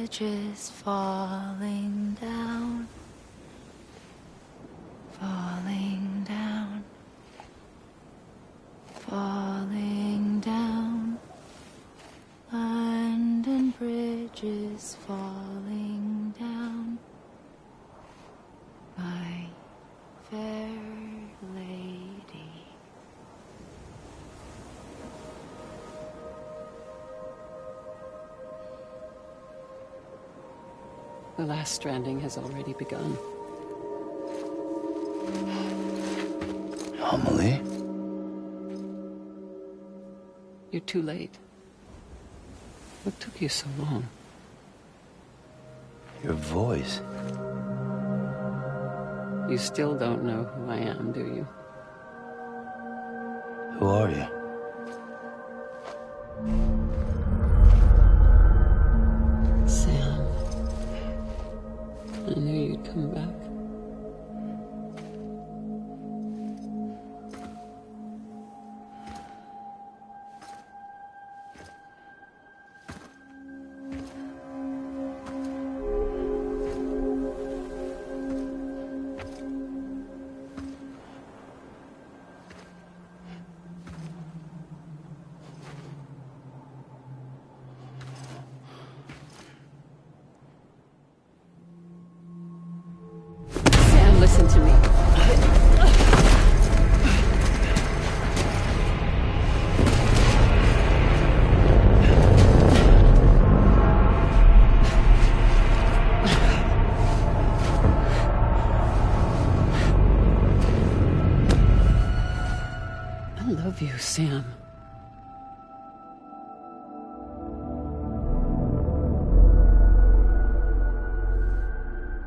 bridges falling down, falling down, falling down. London bridges falling down, my fair lady. The last stranding has already begun. Amelie? You're too late. What took you so long? Your voice. You still don't know who I am, do you? Who are you? Sam. I knew you'd come back. Sam, listen to me. I love you, Sam.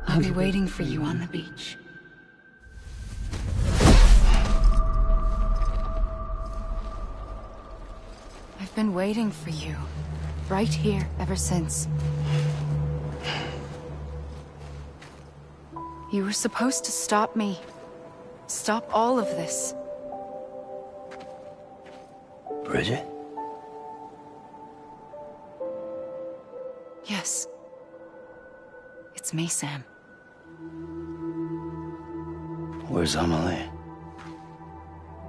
I'll be waiting for you on the beach. I've been waiting for you, right here, ever since. You were supposed to stop me. Stop all of this. Bridget? Yes. It's me, Sam. Where's Amelie?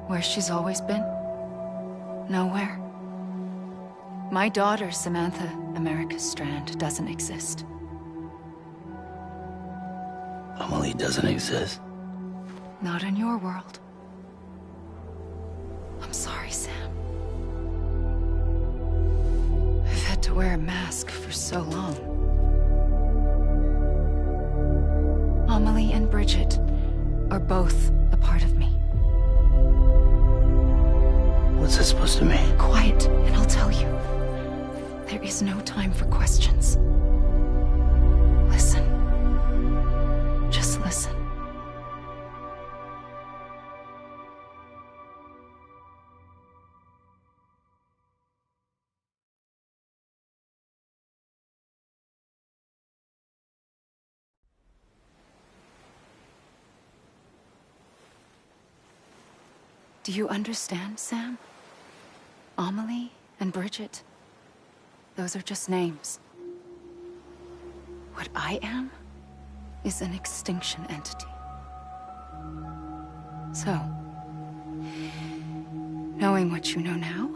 Where she's always been? Nowhere. My daughter, Samantha America Strand, doesn't exist. Amelie doesn't exist. Not in your world. I'm sorry, Sam. I've had to wear a mask for so long. Amelie and Bridget are both a part of me. What's that supposed to mean? Quiet, and I'll tell you. There is no time for questions. Listen. Just listen. Do you understand, Sam? Amelie and Bridget, those are just names. What I am is an extinction entity. So, knowing what you know now,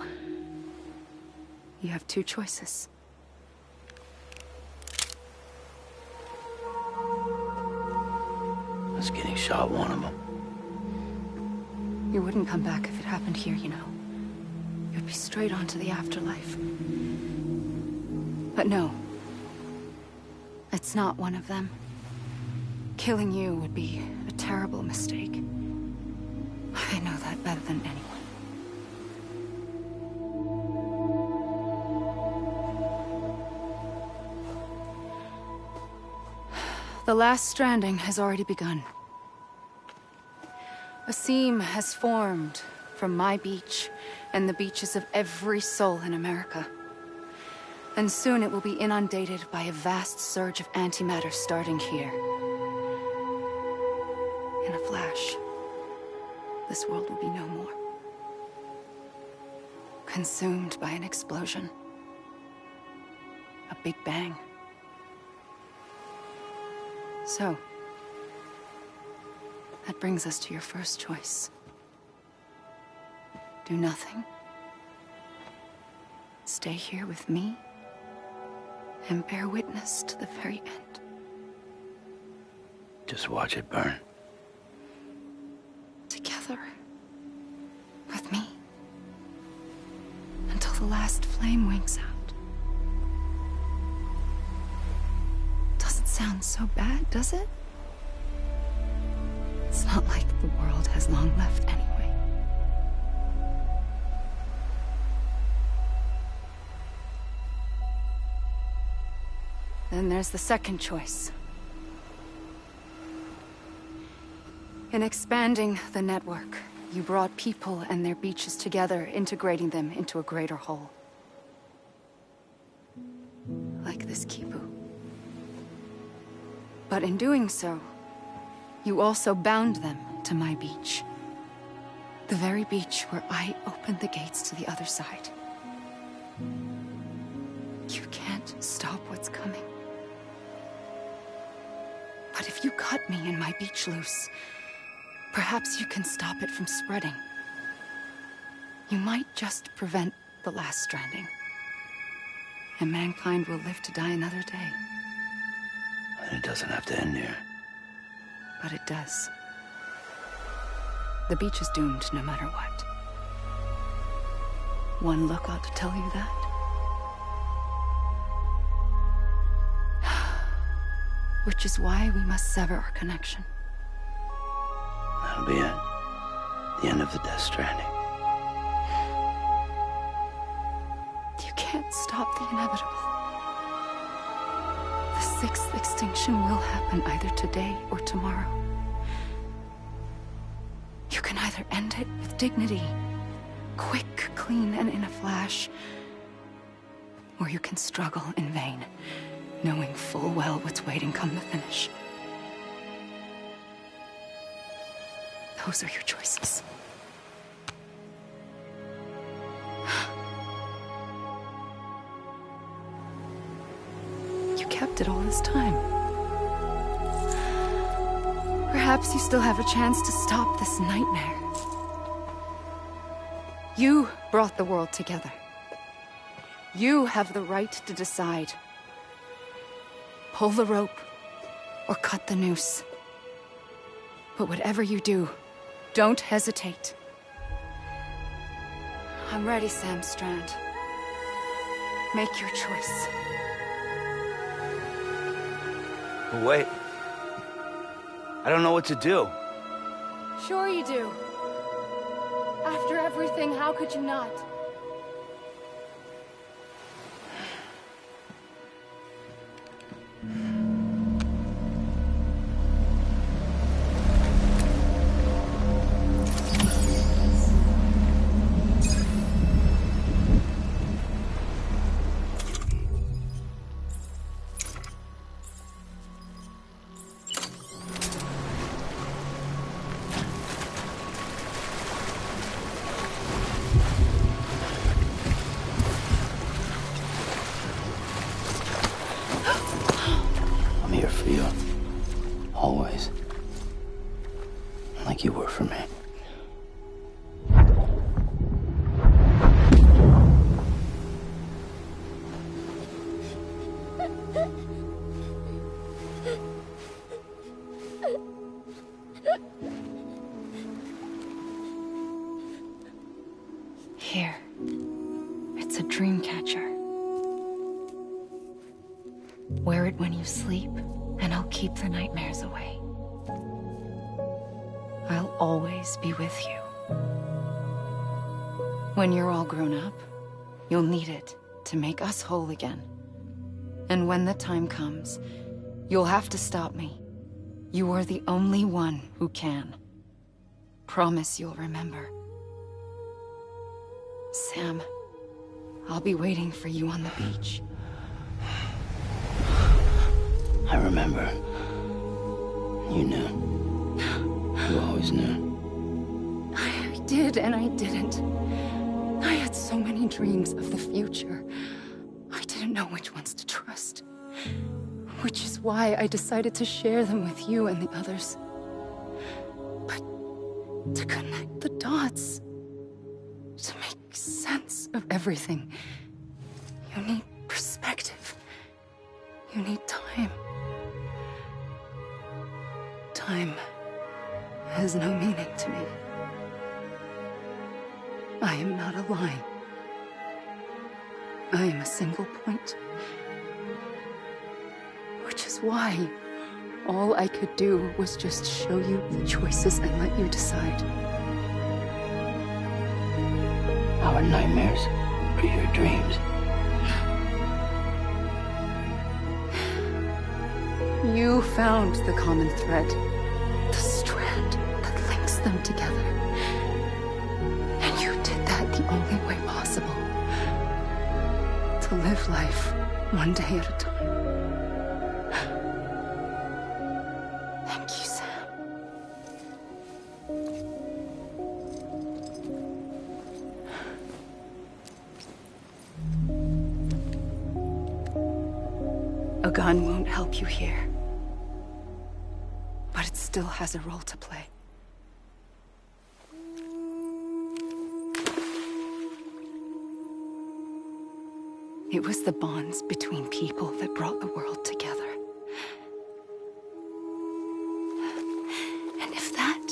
you have two choices. Us getting shot, one of them. You wouldn't come back if it happened here, you know. You'd be straight on to the afterlife. But no. It's not one of them. Killing you would be a terrible mistake. I know that better than anyone. The last stranding has already begun. A seam has formed from my beach and the beaches of every soul in America. And soon it will be inundated by a vast surge of antimatter starting here. In a flash, this world will be no more. Consumed by an explosion. A big bang. So, that brings us to your first choice. Do nothing. Stay here with me and bear witness to the very end. Just watch it burn. Together. With me. Until the last flame winks out. Doesn't sound so bad, does it? It's not like the world has long left anyway. Then there's the second choice. In expanding the network, you brought people and their beaches together, integrating them into a greater whole. Like this Kipu. But in doing so, you also bound them to my beach. The very beach where I opened the gates to the other side. You can't stop what's coming. But if you cut me and my beach loose, perhaps you can stop it from spreading. You might just prevent the last stranding. And mankind will live to die another day. And it doesn't have to end here. But it does. The beach is doomed no matter what. One look ought to tell you that. Which is why we must sever our connection. That'll be it. The end of the Death Stranding. You can't stop the inevitable. The sixth extinction will happen either today or tomorrow. You can either end it with dignity, quick, clean, and in a flash, or you can struggle in vain, knowing full well what's waiting come the finish. Those are your choices. You kept it all this time. Perhaps you still have a chance to stop this nightmare. You brought the world together. You have the right to decide. Pull the rope or cut the noose. But whatever you do, don't hesitate. I'm ready, Sam Strand. Make your choice. But wait. I don't know what to do. Sure you do. After everything, how could you not? I'm here for you. Always. Like you were for me. Here. It's a dream catcher. Wear it when you sleep, and I'll keep the nightmares away. I'll always be with you. When you're all grown up, you'll need it to make us whole again. And when the time comes, you'll have to stop me. You are the only one who can. Promise you'll remember. Sam, I'll be waiting for you on the beach. I remember. You knew. You always knew. I did and I didn't. I had so many dreams of the future. I didn't know which ones to trust. Which is why I decided to share them with you and the others. But to connect the dots, to make sense of everything, you need perspective. You need time. Time has no meaning to me. I am not a line. I am a single point. Which is why all I could do was just show you the choices and let you decide. Our nightmares are your dreams. You found the common thread, the strand that links them together. And you did that the only way possible. To live life one day at a time. Thank you, Sam. A gun won't help you here. But it still has a role to play. It was the bonds between people that brought the world together. And if that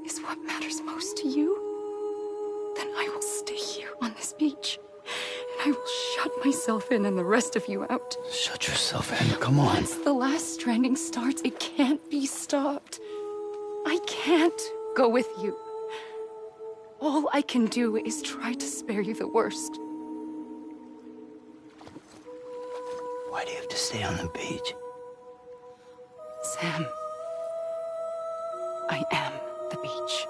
is what matters most to you, then I will stay here on this beach. And I will shut myself in and the rest of you out. Shut yourself in, come on. Once the last stranding starts, it can't be stopped. I can't go with you. All I can do is try to spare you the worst. Why do you have to stay on the beach? Sam, I am the beach.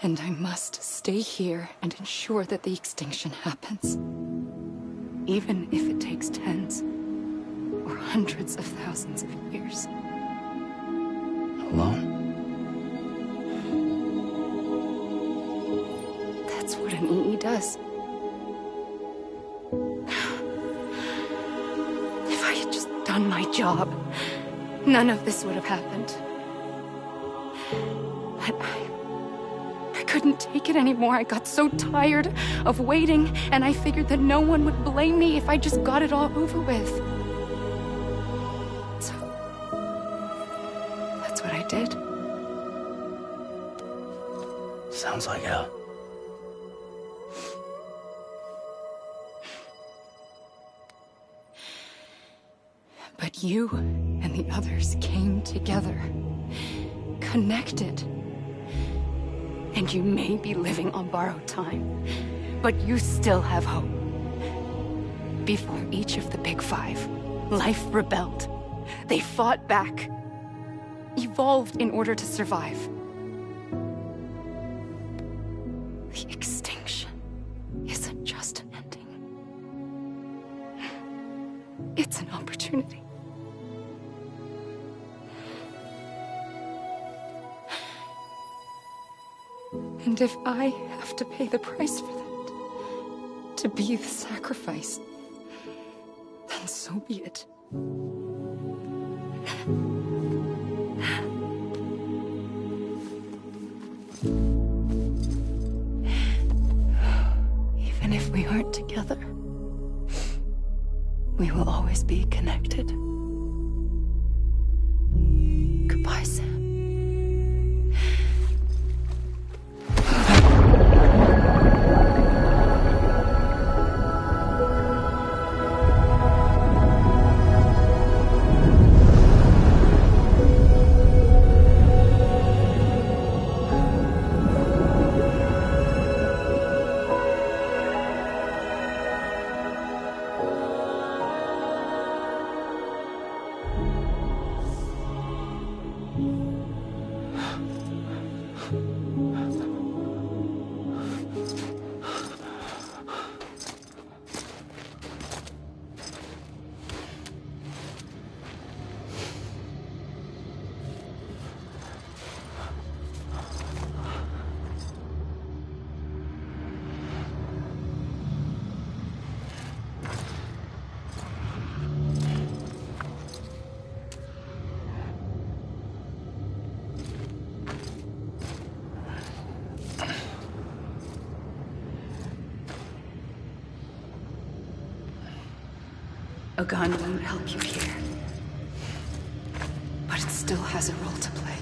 And I must stay here and ensure that the extinction happens. Even if it takes tens or hundreds of thousands of years. Alone? That's what an EE does. If I had just done my job, none of this would have happened. But I couldn't take it anymore. I got so tired of waiting, and I figured that no one would blame me if I just got it all over with. So, that's what I did. Sounds like hell. But you and the others came together, connected. And you may be living on borrowed time, but you still have hope. Before each of the Big Five, life rebelled. They fought back, evolved in order to survive. The extinction isn't just an ending. It's an opportunity. And if I have to pay the price for that, to be the sacrifice, then so be it. Even if we aren't together, we will always be connected. Goodbye, Sam. A gun won't help you here. But it still has a role to play.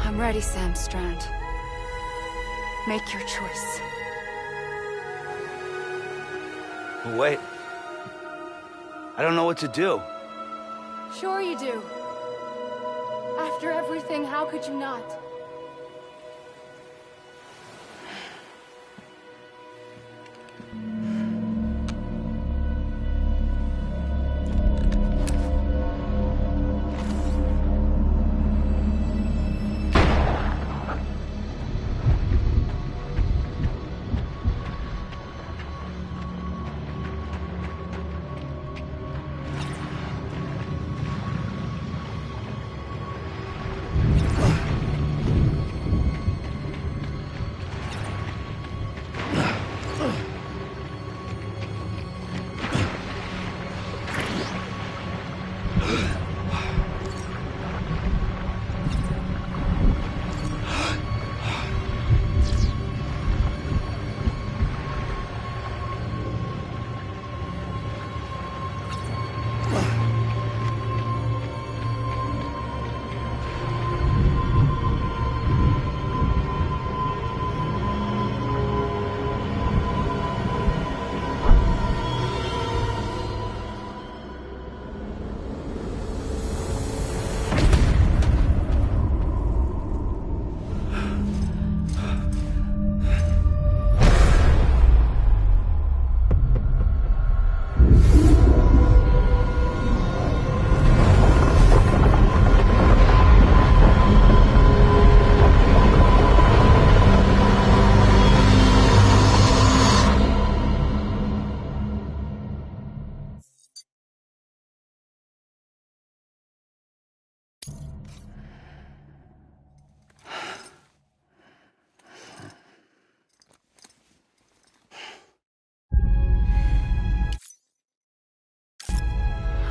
I'm ready, Sam Strand. Make your choice. Wait. I don't know what to do. Sure you do. After everything, how could you not?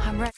I'm ready.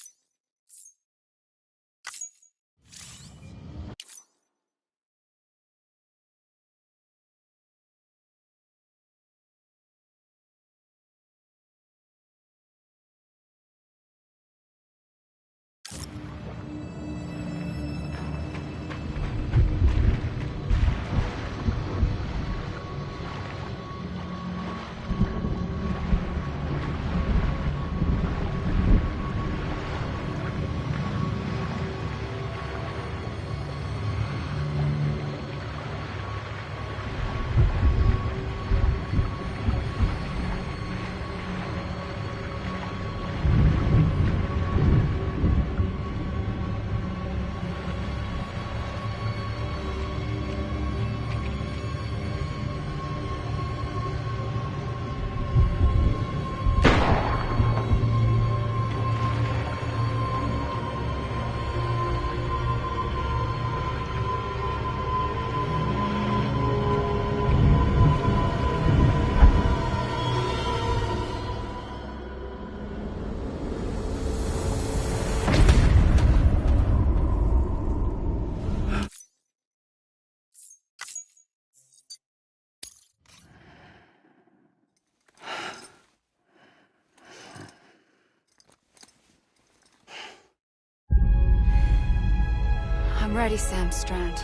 I'm ready, Sam Strand.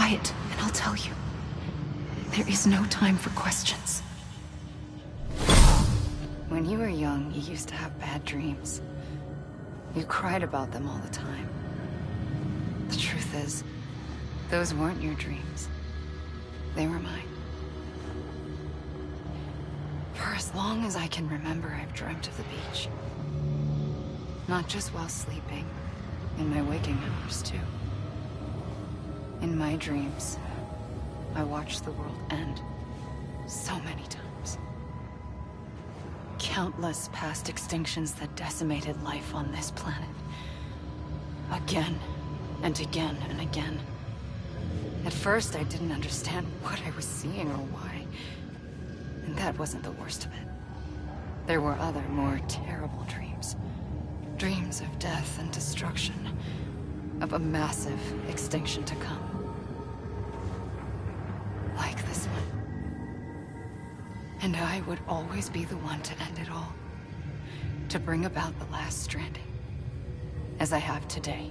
quiet, and I'll tell you. There is no time for questions. When you were young, you used to have bad dreams. You cried about them all the time. The truth is, those weren't your dreams. They were mine. For as long as I can remember, I've dreamt of the beach. Not just while sleeping, in my waking hours too. In my dreams, I watched the world end so many times. Countless past extinctions that decimated life on this planet. Again, and again, and again. At first, I didn't understand what I was seeing or why. And that wasn't the worst of it. There were other, more terrible dreams. Dreams of death and destruction. Of a massive extinction to come. Like this one. And I would always be the one to end it all. To bring about the last stranding. As I have today.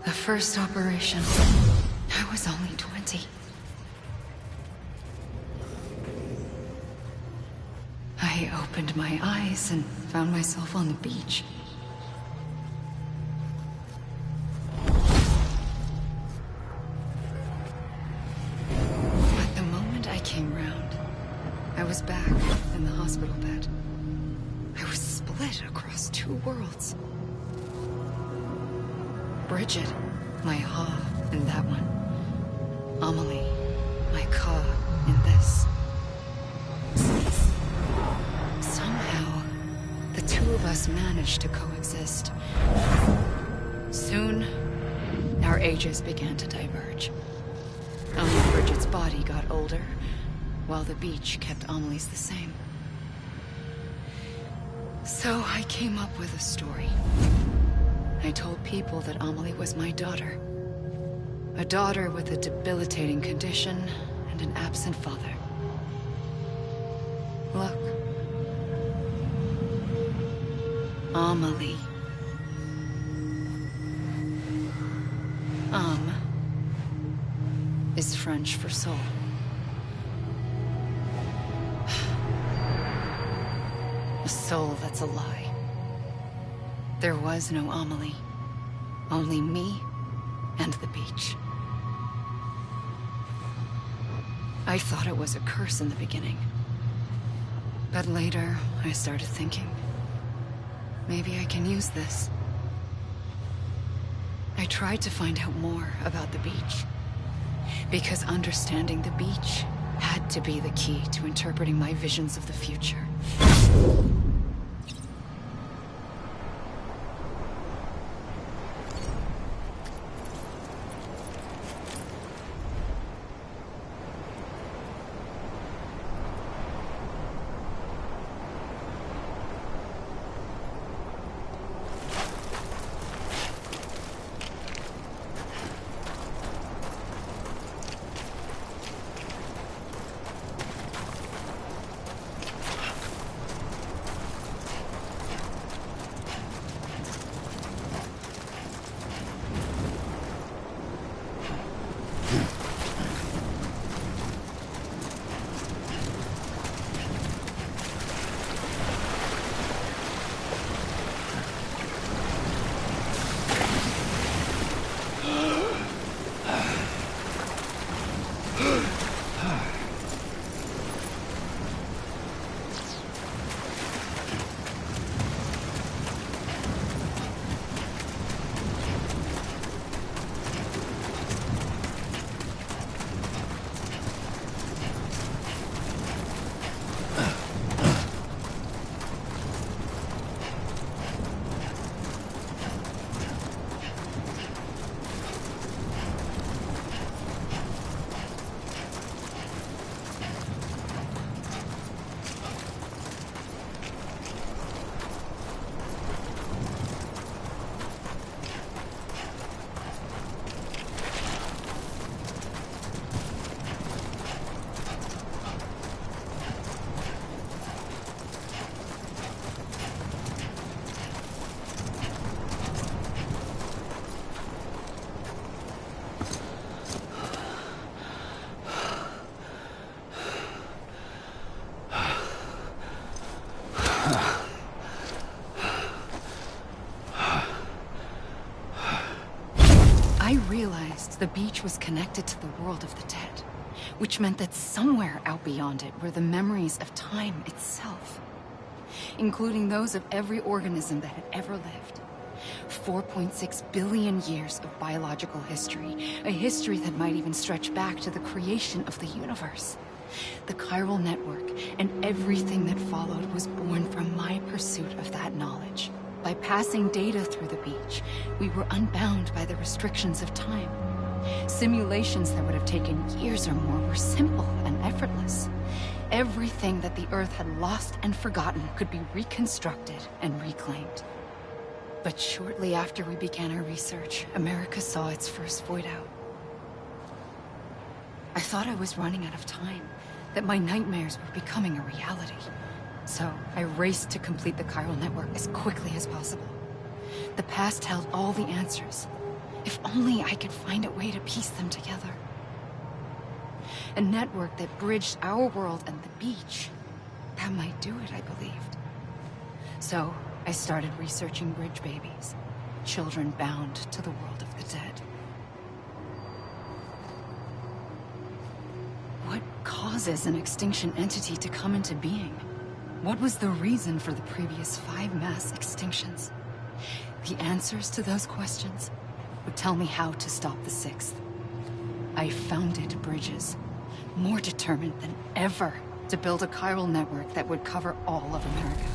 The first operation, I was only 20. I opened my eyes and found myself on the beach. But the moment I came round, I was back in the hospital bed. I was split across two worlds. Bridget, my Ha in that one. Amelie, my Ka in this. Somehow, the two of us managed to coexist. Soon, our ages began to diverge. Only Bridget's body got older, while the beach kept Amelie's the same. So I came up with a story. I told people that Amelie was my daughter. A daughter with a debilitating condition and an absent father. Look. Amelie. Is French for soul. A soul that's a lie. There was no Amelie. Only me and the beach. I thought it was a curse in the beginning. But later, I started thinking, maybe I can use this. I tried to find out more about the beach. Because understanding the beach had to be the key to interpreting my visions of the future. I realized the beach was connected to the world of the dead, which meant that somewhere out beyond it were the memories of time itself, including those of every organism that had ever lived. 4.6 billion years of biological history, a history that might even stretch back to the creation of the universe. The chiral network and everything that followed was born from my pursuit of that knowledge. By passing data through the beach, we were unbound by the restrictions of time. Simulations that would have taken years or more were simple and effortless. Everything that the Earth had lost and forgotten could be reconstructed and reclaimed. But shortly after we began our research, America saw its first void out. I thought I was running out of time, that my nightmares were becoming a reality. So I raced to complete the chiral network as quickly as possible. The past held all the answers. If only I could find a way to piece them together. A network that bridged our world and the beach. That might do it, I believed. So I started researching bridge babies, children bound to the world of the dead. What causes an extinction entity to come into being? What was the reason for the previous 5 mass extinctions? The answers to those questions would tell me how to stop the 6th. I founded bridges, more determined than ever to build a chiral network that would cover all of America.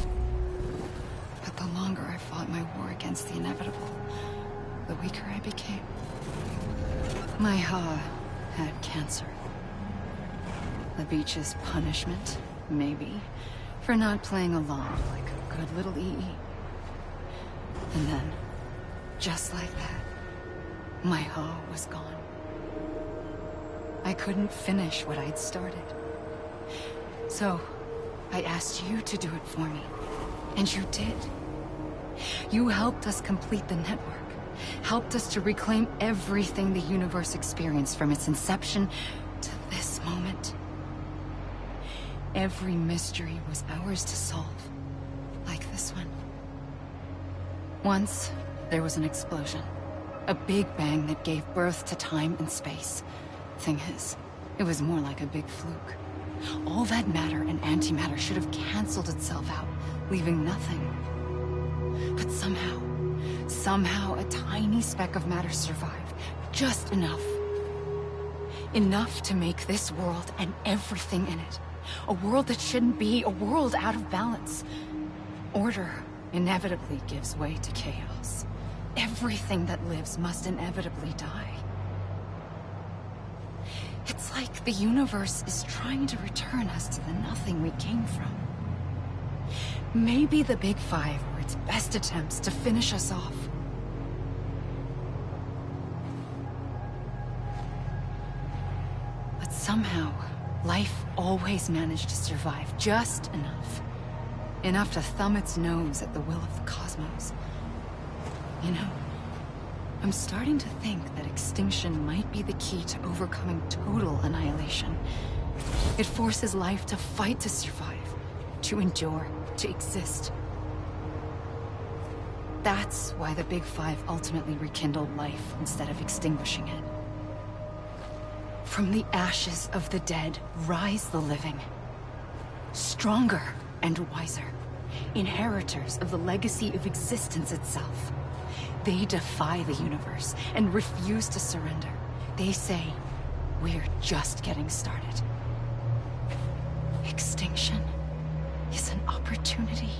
But the longer I fought my war against the inevitable, the weaker I became. My Ha had cancer. The beach's punishment, maybe, for not playing along like a good little EE. And then, just like that, my Ha was gone. I couldn't finish what I'd started. So, I asked you to do it for me. And you did. You helped us complete the network. Helped us to reclaim everything the universe experienced from its inception to this moment. Every mystery was ours to solve, like this one. Once, there was an explosion. A big bang that gave birth to time and space. Thing is, it was more like a big fluke. All that matter and antimatter should have canceled itself out, leaving nothing. But somehow a tiny speck of matter survived. Just enough. Enough to make this world and everything in it. A world that shouldn't be, a world out of balance. Order inevitably gives way to chaos. Everything that lives must inevitably die. It's like the universe is trying to return us to the nothing we came from. Maybe the Big Five were its best attempts to finish us off. But somehow, life always managed to survive just enough. Enough to thumb its nose at the will of the cosmos. You know, I'm starting to think that extinction might be the key to overcoming total annihilation. It forces life to fight to survive, to endure, to exist. That's why the Big Five ultimately rekindled life instead of extinguishing it. From the ashes of the dead rise the living. Stronger and wiser. Inheritors of the legacy of existence itself. They defy the universe and refuse to surrender. They say, we're just getting started. Extinction is an opportunity.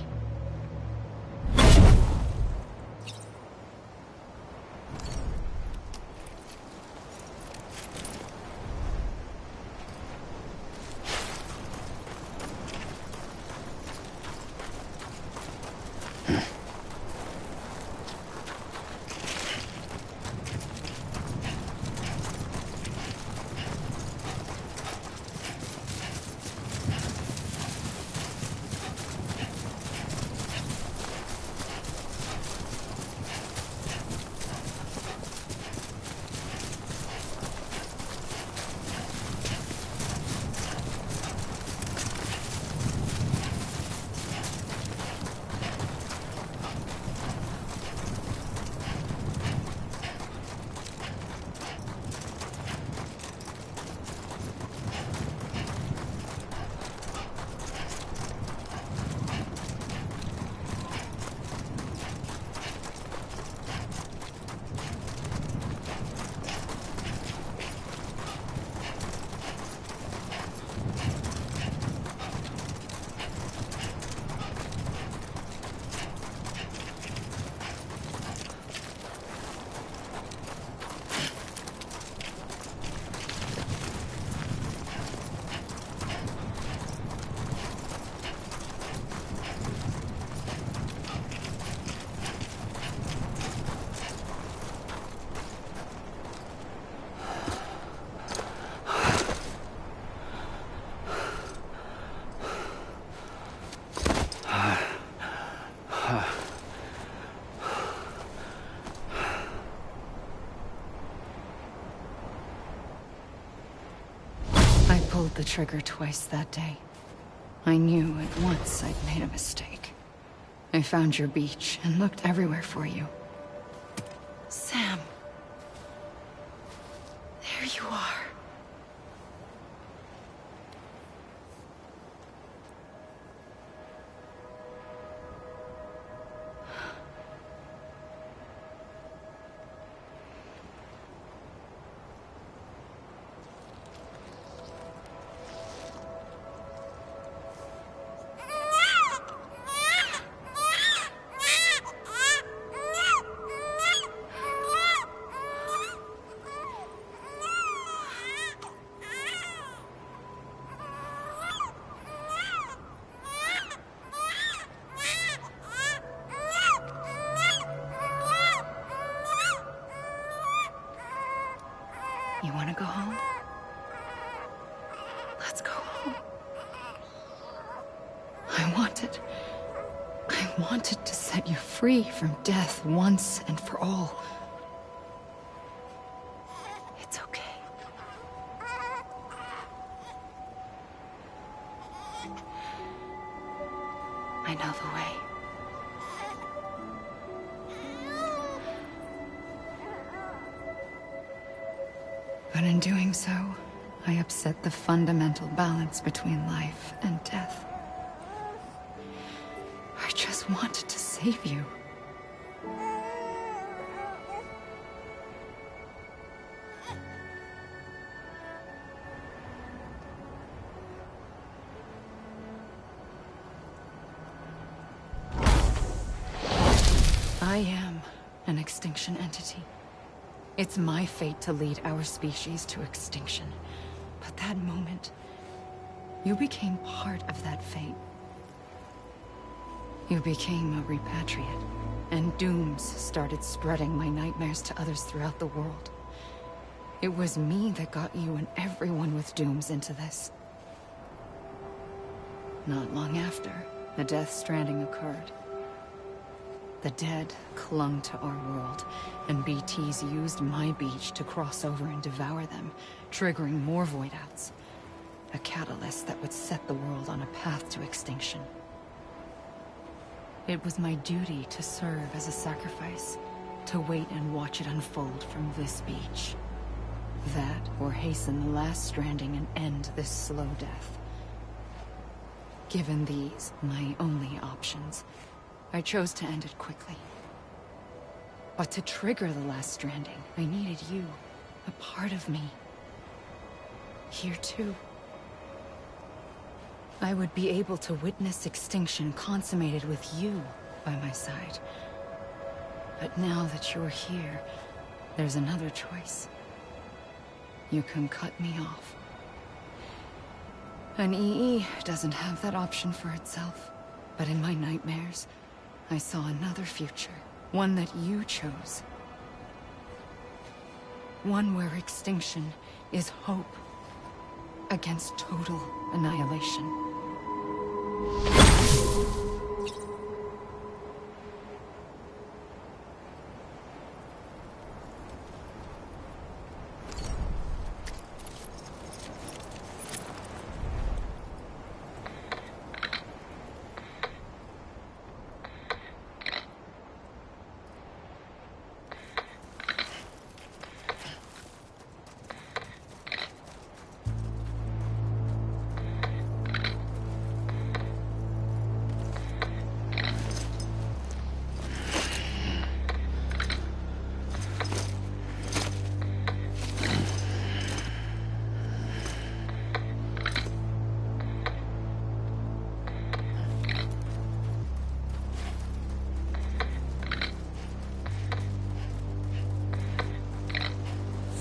I pulled the trigger twice that day. I knew at once I'd made a mistake. I found your beach and looked everywhere for you. Sam. There you are. You want to go home? Let's go home. I wanted to set you free from death once and for all. It's okay. I know the way. But in doing so, I upset the fundamental balance between life and death. I just wanted to save you. I am an extinction entity. It's my fate to lead our species to extinction. But that moment, you became part of that fate. You became a repatriate, and dooms started spreading my nightmares to others throughout the world. It was me that got you and everyone with dooms into this. Not long after, the Death Stranding occurred. The dead clung to our world, and BTs used my beach to cross over and devour them, triggering more void outs. A catalyst that would set the world on a path to extinction. It was my duty to serve as a sacrifice, to wait and watch it unfold from this beach. That, or hasten the last stranding and end this slow death. Given these, my only options, I chose to end it quickly. But to trigger the last stranding, I needed you, a part of me. Here too. I would be able to witness extinction consummated with you by my side. But now that you're here, there's another choice. You can cut me off. An EE doesn't have that option for itself. But in my nightmares, I saw another future. One that you chose. One where extinction is hope against total annihilation.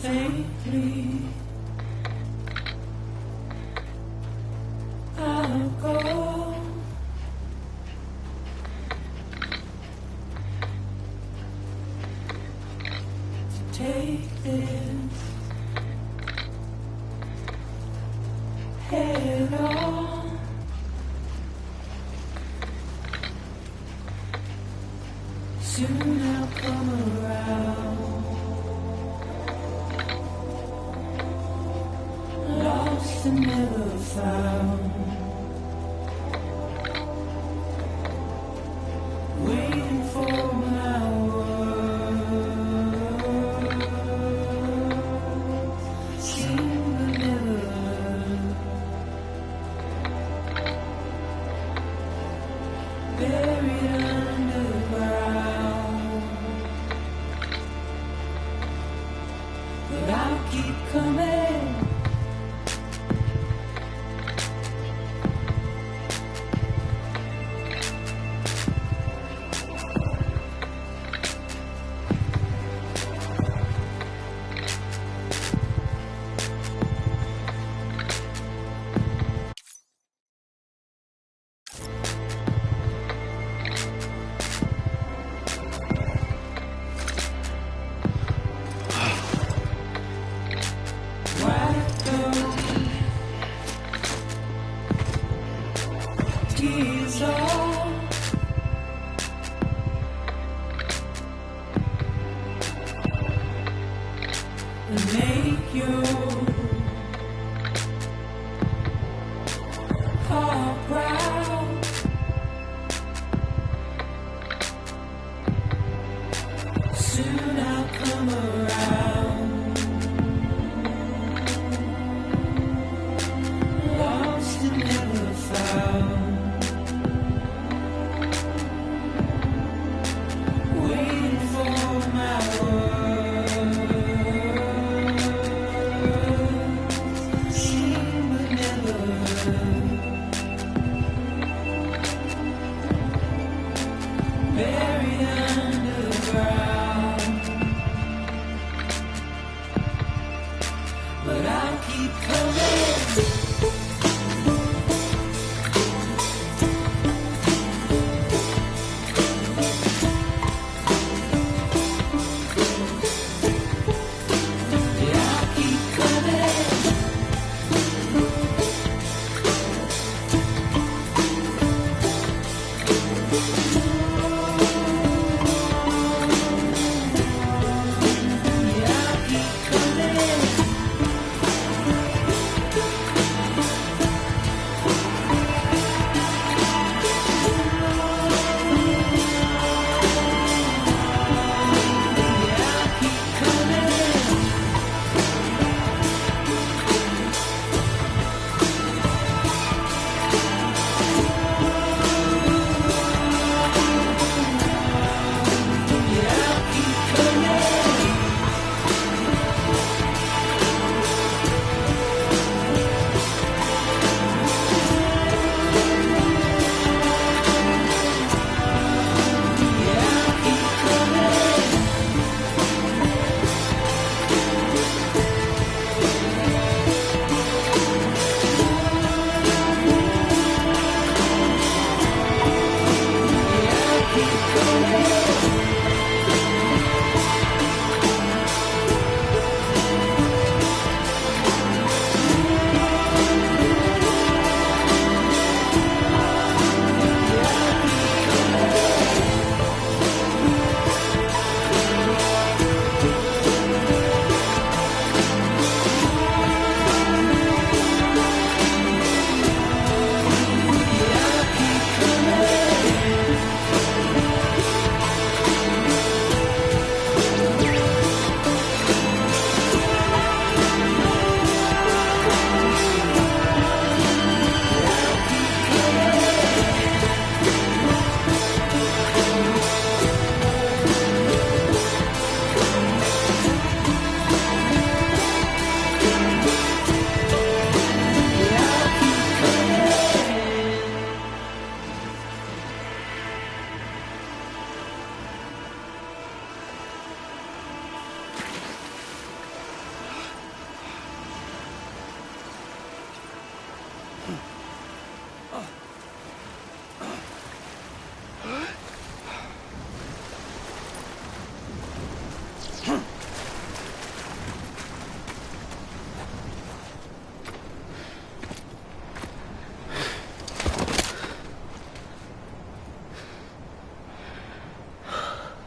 Safely, I'll go to take this head on. Soon I'll come around. Lost and never found, waiting for my words, seem to never learn, buried underground, but I'll keep coming. Tears all and make your heart proud. Soon I'll come around.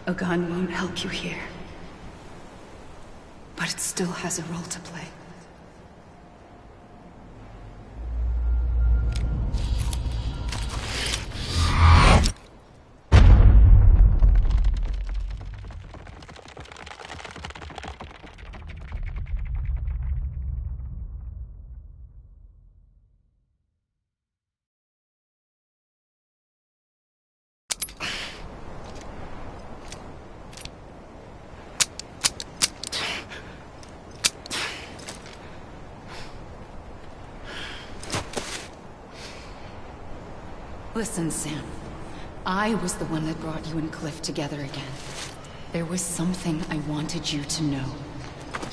A gun won't help you here. But it still has a role to play. Listen, Sam. I was the one that brought you and Cliff together again. There was something I wanted you to know.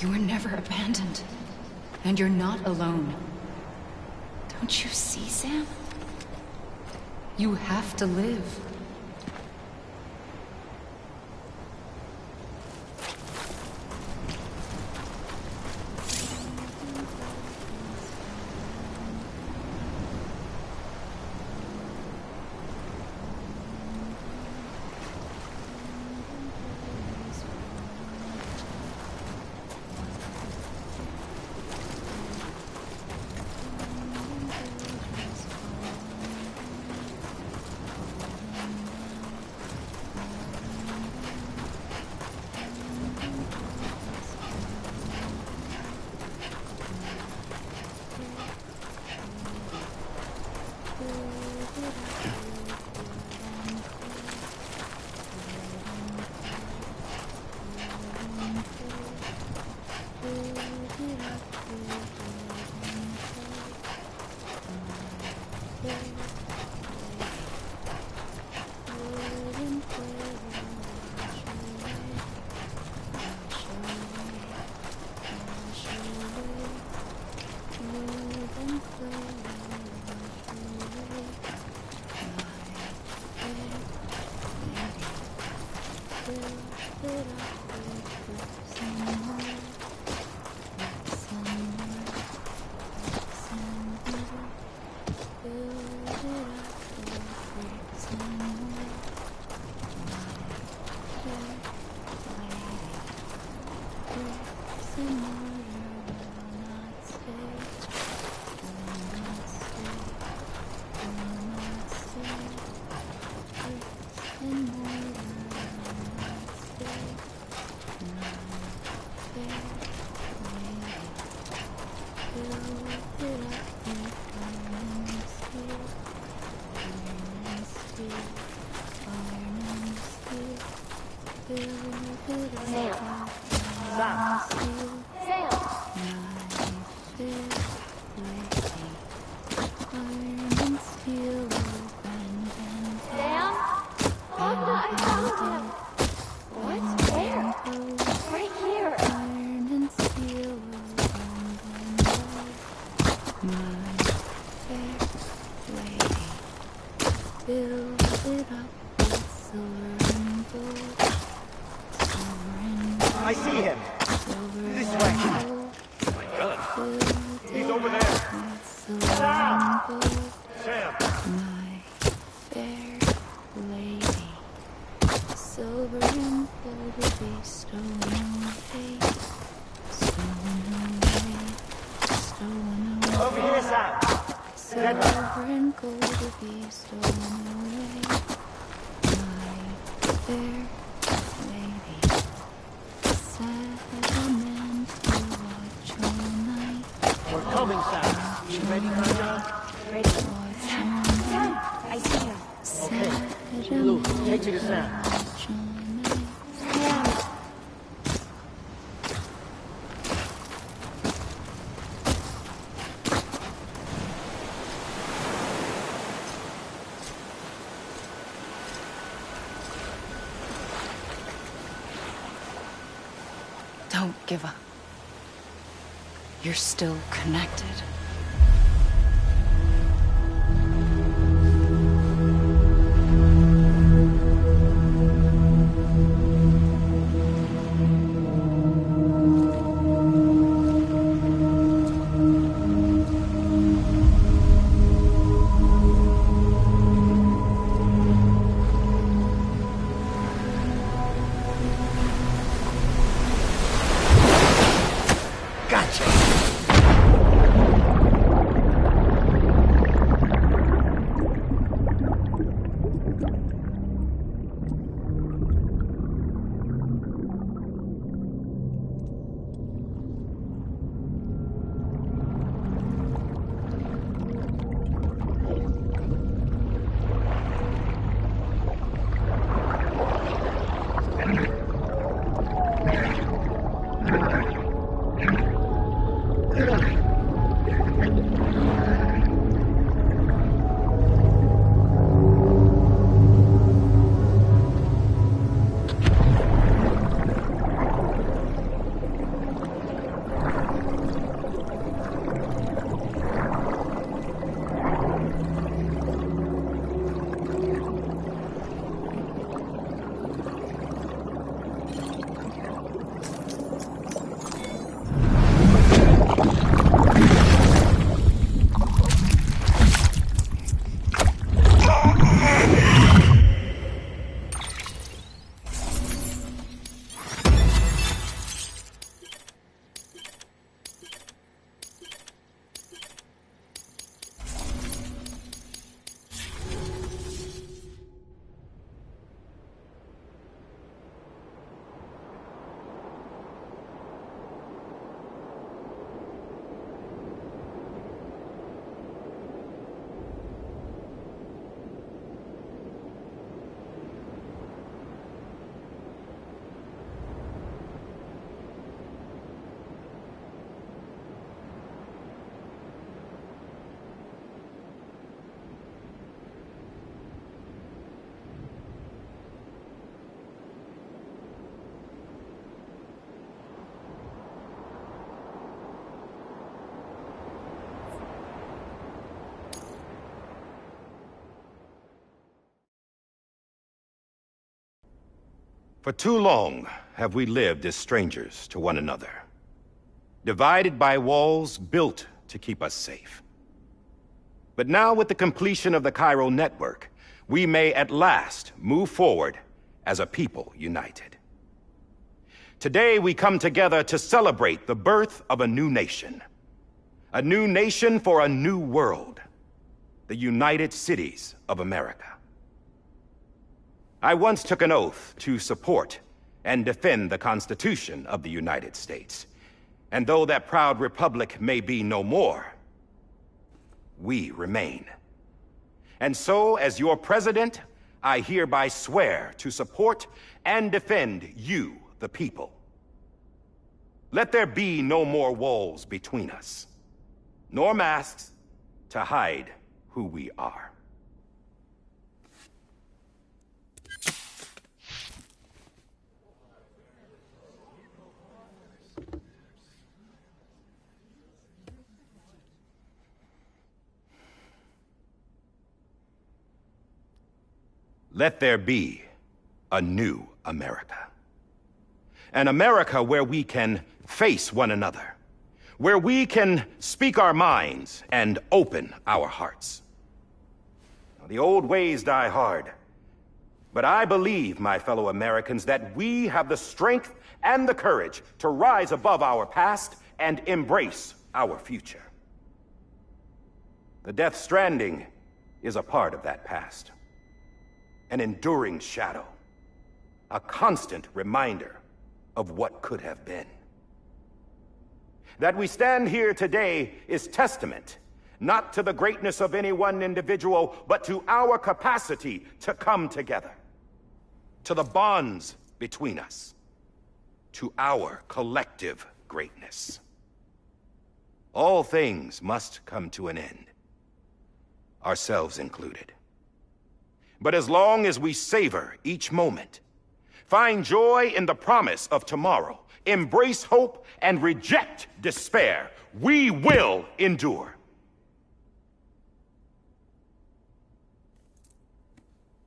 You were never abandoned. And you're not alone. Don't you see, Sam? You have to live. I see him. This way. My gun. He's over there. Sam! Sam! My fair lady, silver and gold will be stolen away, stolen away, stolen away. Over here, Sam! Silver and gold will be stolen away. My fair lady, sad man to watch all night. We're coming, Sam. You ready for the job? Ready. Sam, I see him. Okay. Lou, take me to Sam. Don't give up. You're still connected. For too long have we lived as strangers to one another, divided by walls built to keep us safe. But now, with the completion of the Cairo network, we may at last move forward as a people united. Today, we come together to celebrate the birth of a new nation for a new world, the United Cities of America. I once took an oath to support and defend the Constitution of the United States. And though that proud republic may be no more, we remain. And so, as your president, I hereby swear to support and defend you, the people. Let there be no more walls between us, nor masks to hide who we are. Let there be a new America. An America where we can face one another, where we can speak our minds and open our hearts. Now, the old ways die hard, but I believe, my fellow Americans, that we have the strength and the courage to rise above our past and embrace our future. The Death Stranding is a part of that past. An enduring shadow, a constant reminder of what could have been. That we stand here today is testament, not to the greatness of any one individual, but to our capacity to come together, to the bonds between us, to our collective greatness. All things must come to an end, ourselves included. But as long as we savor each moment, find joy in the promise of tomorrow, embrace hope, and reject despair, we will endure.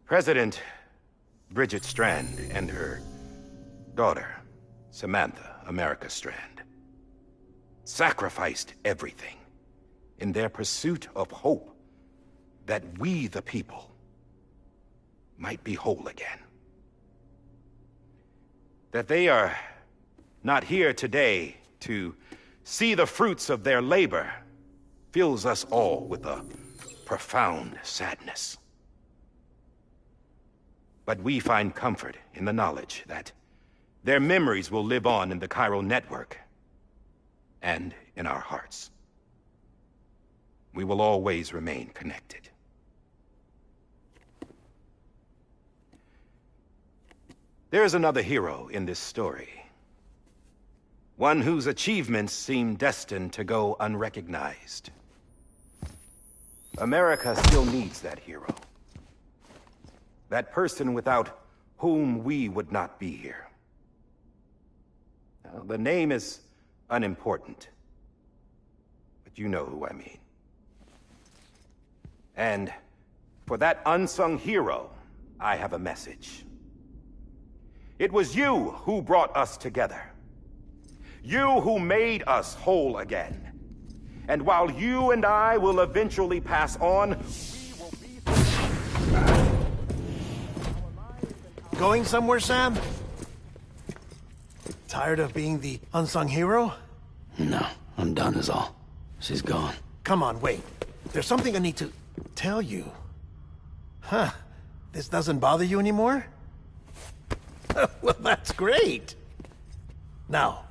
President Bridget Strand and her daughter, Samantha America Strand, sacrificed everything in their pursuit of hope that we, the people, might be whole again. That they are not here today to see the fruits of their labor fills us all with a profound sadness. But we find comfort in the knowledge that their memories will live on in the Cairo network and in our hearts. We will always remain connected. There is another hero in this story. One whose achievements seem destined to go unrecognized. America still needs that hero. That person without whom we would not be here. Now, the name is unimportant, but you know who I mean. And for that unsung hero, I have a message. It was you who brought us together. You who made us whole again. And while you and I will eventually pass on, we will be... Going somewhere, Sam? Tired of being the unsung hero? No, I'm done is all. She's gone. Come on, wait. There's something I need to tell you. Huh. This doesn't bother you anymore? Well, that's great. Now,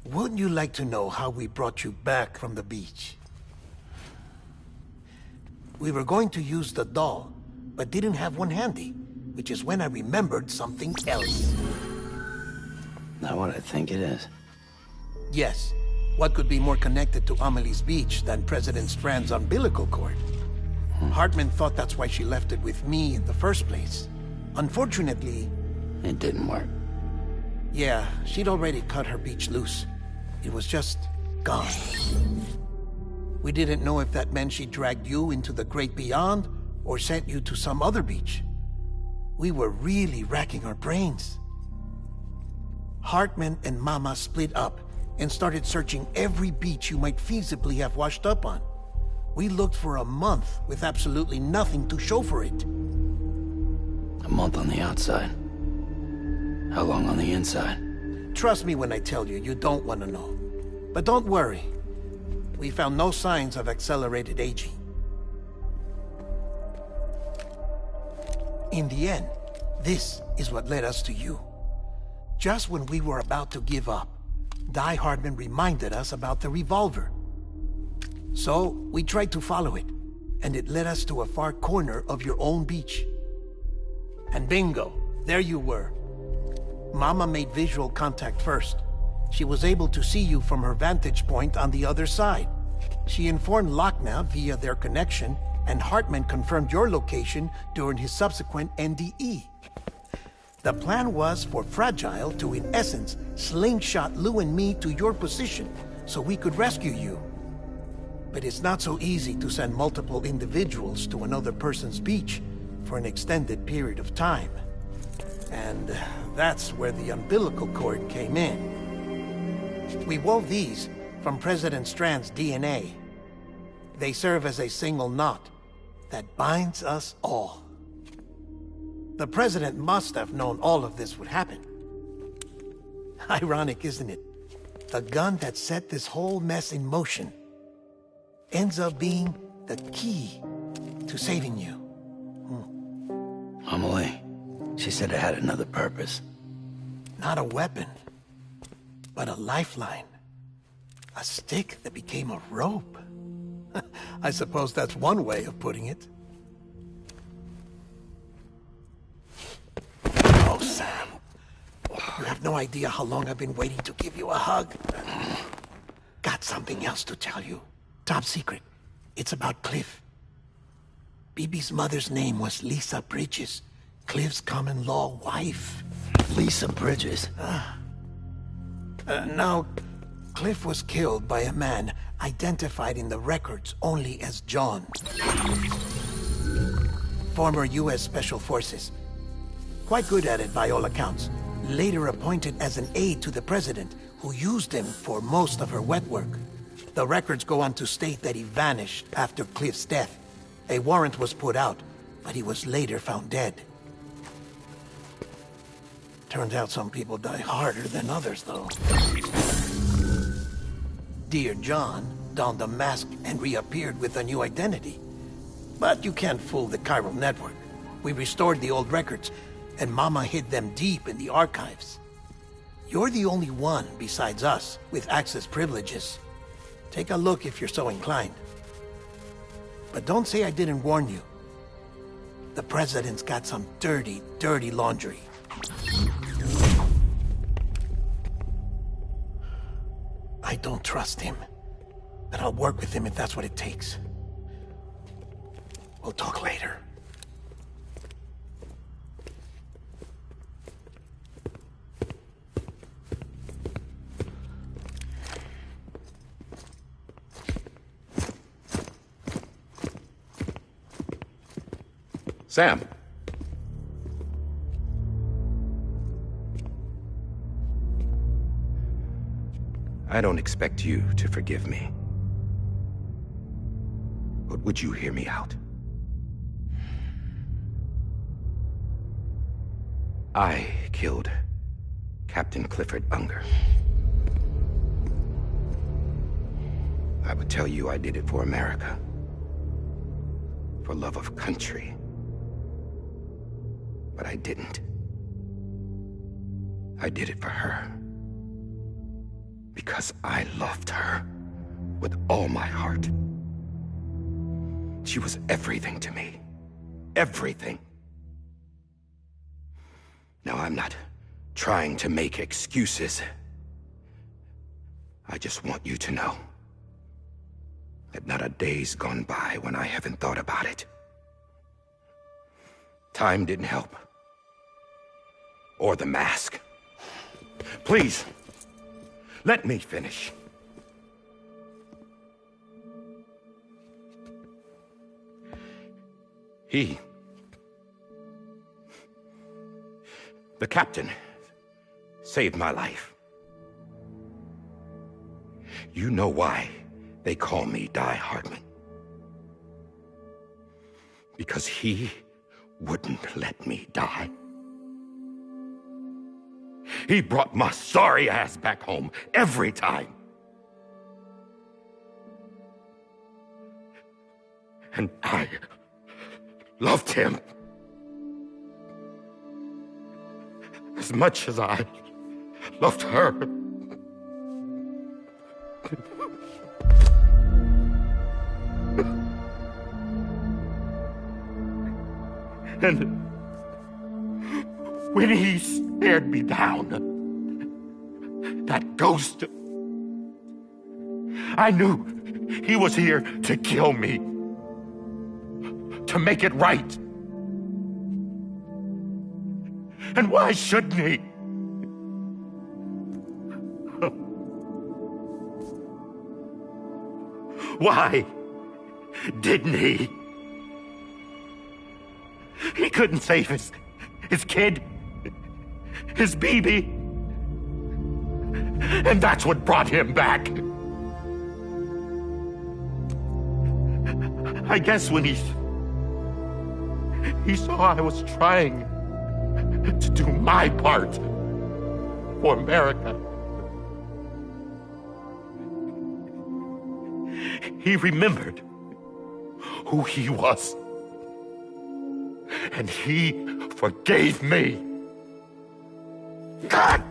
wouldn't you like to know how we brought you back from the beach? We were going to use the doll, but didn't have one handy, which is when I remembered something else. Not what I think it is. Yes. What could be more connected to Amelie's beach than President Strand's umbilical cord? Hartman thought that's why she left it with me in the first place. Unfortunately... It didn't work. Yeah, she'd already cut her beach loose. It was just gone. We didn't know if that meant she dragged you into the great beyond, or sent you to some other beach. We were really racking our brains. Hartman and Mama split up and started searching every beach you might feasibly have washed up on. We looked for a month with absolutely nothing to show for it. A month on the outside. How long on the inside? Trust me when I tell you, you don't want to know. But don't worry. We found no signs of accelerated aging. In the end, this is what led us to you. Just when we were about to give up, Die Hardman reminded us about the revolver. So, we tried to follow it, and it led us to a far corner of your own beach. And bingo, there you were. Mama made visual contact first. She was able to see you from her vantage point on the other side. She informed Lochna via their connection, and Hartman confirmed your location during his subsequent NDE. The plan was for Fragile to, in essence, slingshot Lou and me to your position so we could rescue you. But it's not so easy to send multiple individuals to another person's beach for an extended period of time. And that's where the umbilical cord came in. We wove these from President Strand's DNA. They serve as a single knot that binds us all. The President must have known all of this would happen. Ironic, isn't it? The gun that set this whole mess in motion ends up being the key to saving you. Amelie, she said it had another purpose. Not a weapon, but a lifeline. A stick that became a rope. I suppose that's one way of putting it. Oh, Sam. You have no idea how long I've been waiting to give you a hug. Got something else to tell you. Top secret. It's about Cliff. BB's mother's name was Lisa Bridges, Cliff's common-law wife. Lisa Bridges? Now, Cliff was killed by a man identified in the records only as John. Former U.S. Special Forces. Quite good at it by all accounts. Later appointed as an aide to the president, who used him for most of her wet work. The records go on to state that he vanished after Cliff's death. A warrant was put out, but he was later found dead. Turns out some people die harder than others, though. Dear John donned a mask and reappeared with a new identity. But you can't fool the chiral network. We restored the old records, and Mama hid them deep in the archives. You're the only one, besides us, with access privileges. Take a look if you're so inclined. But don't say I didn't warn you. The President's got some dirty, dirty laundry. I don't trust him. But I'll work with him if that's what it takes. We'll talk later. Sam. I don't expect you to forgive me. But would you hear me out? I killed Captain Clifford Unger. I would tell you I did it for America. For love of country. But I didn't. I did it for her. Because I loved her with all my heart. She was everything to me. Everything. Now, I'm not trying to make excuses. I just want you to know that not a day's gone by when I haven't thought about it. Time didn't help. Or the mask. Please, let me finish. The captain, saved my life. You know why they call me Die Hardman. Because he wouldn't let me die. He brought my sorry ass back home every time. And I loved him as much as I loved her. And when he stared me down, that ghost, I knew he was here to kill me, to make it right. And why shouldn't he? Why didn't he? He couldn't save his kid, his baby. And that's what brought him back. I guess when he saw I was trying to do my part for America, he remembered who he was. And he forgave me. God!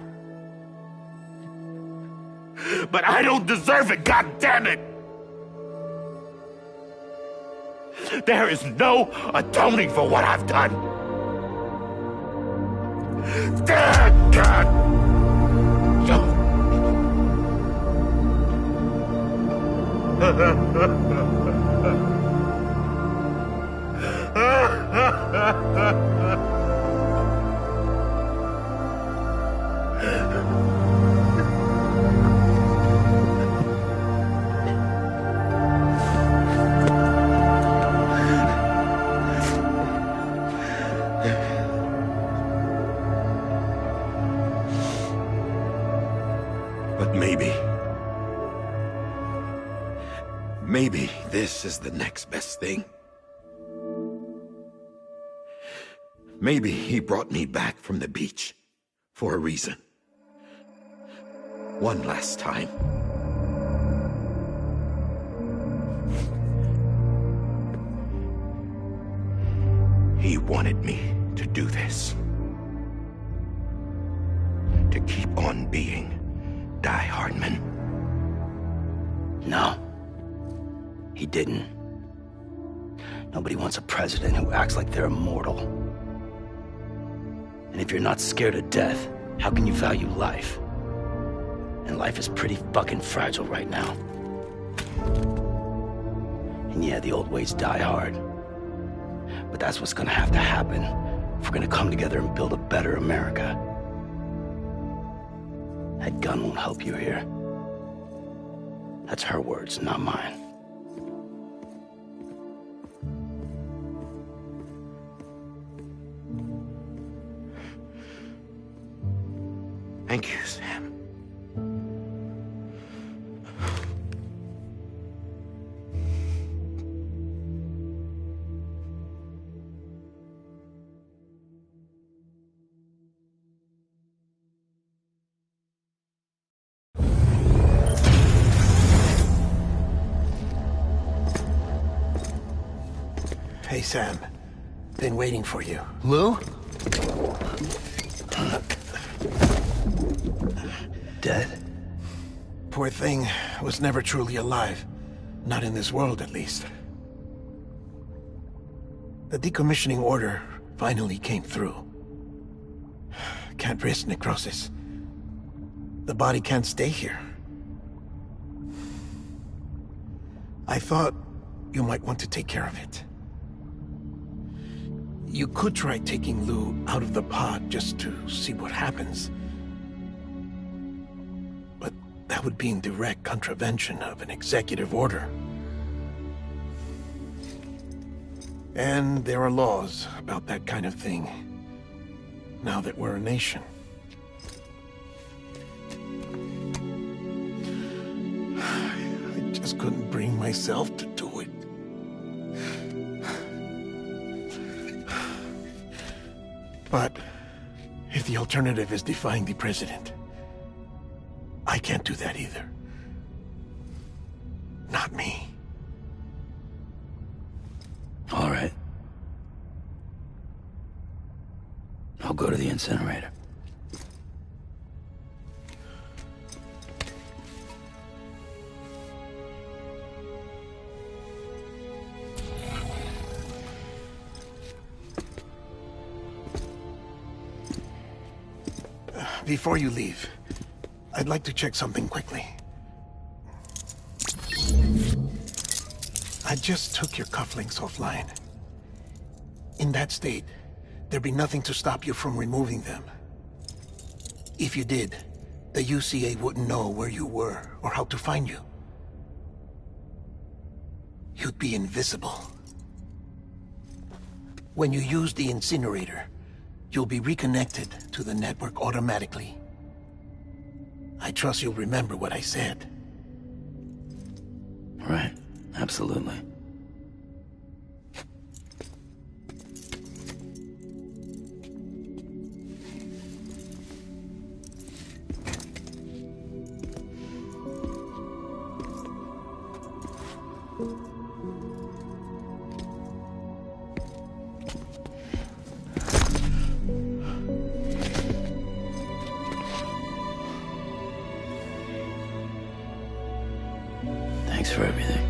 But I don't deserve it, God damn it! There is no atoning for what I've done. God! But maybe this is the next best thing. Maybe he brought me back from the beach for a reason. One last time. He wanted me to do this. To keep on being Die Hardman. No. He didn't. Nobody wants a president who acts like they're immortal. And if you're not scared of death, how can you value life? And life is pretty fucking fragile right now. And yeah, the old ways die hard. But that's what's gonna have to happen if we're gonna come together and build a better America. That gun won't help you here. That's her words, not mine. Thank you, Sam. Hey, Sam. Been waiting for you. Lou? Dead? Poor thing was never truly alive. Not in this world, at least. The decommissioning order finally came through. Can't risk necrosis. The body can't stay here. I thought you might want to take care of it. You could try taking Lou out of the pod just to see what happens. But that would be in direct contravention of an executive order. And there are laws about that kind of thing, now that we're a nation. I just couldn't bring myself to do it. But if the alternative is defying the president, I can't do that either. Not me. All right. I'll go to the incinerator. Before you leave, I'd like to check something quickly. I just took your cufflinks offline. In that state, there'd be nothing to stop you from removing them. If you did, the UCA wouldn't know where you were or how to find you. You'd be invisible. When you use the incinerator, you'll be reconnected to the network automatically. I trust you'll remember what I said. Right, absolutely. Thanks for everything.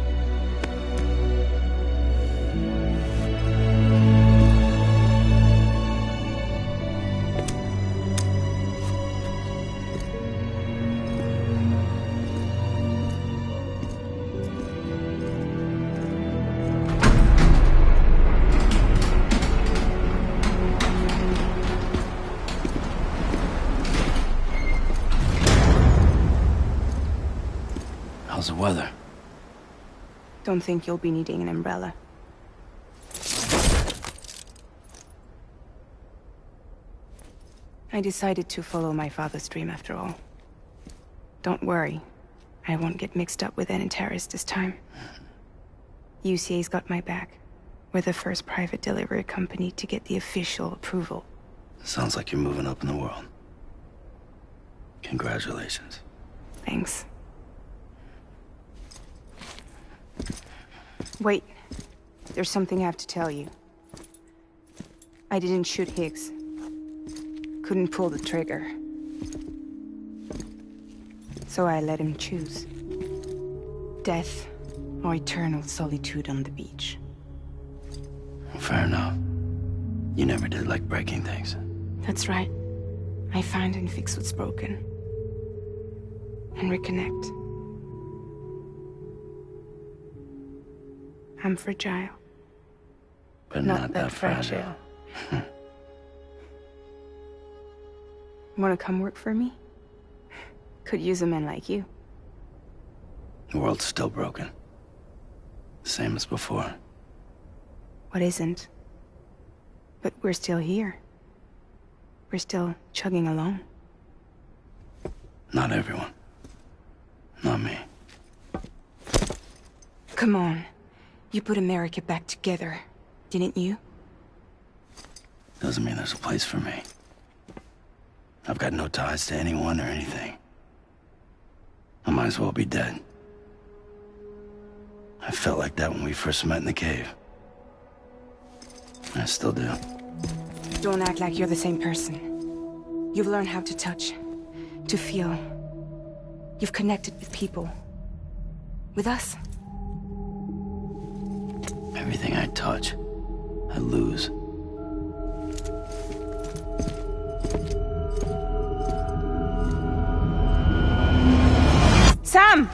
How's the weather? Don't think you'll be needing an umbrella. I decided to follow my father's dream after all. Don't worry. I won't get mixed up with any terrorists this time. UCA's got my back. We're the first private delivery company to get the official approval. Sounds like you're moving up in the world. Congratulations. Thanks. Wait. There's something I have to tell you. I didn't shoot Higgs. Couldn't pull the trigger. So I let him choose. Death or eternal solitude on the beach. Fair enough. You never did like breaking things. That's right. I find and fix what's broken. and reconnect. I'm fragile. But not that fragile. Want to come work for me? Could use a man like you. The world's still broken. Same as before. What isn't? But we're still here. We're still chugging along. Not everyone. Not me. Come on. You put America back together, didn't you? Doesn't mean there's a place for me. I've got no ties to anyone or anything. I might as well be dead. I felt like that when we first met in the cave. I still do. Don't act like you're the same person. You've learned how to touch, to feel. You've connected with people. With us. Everything I touch, I lose. Sam!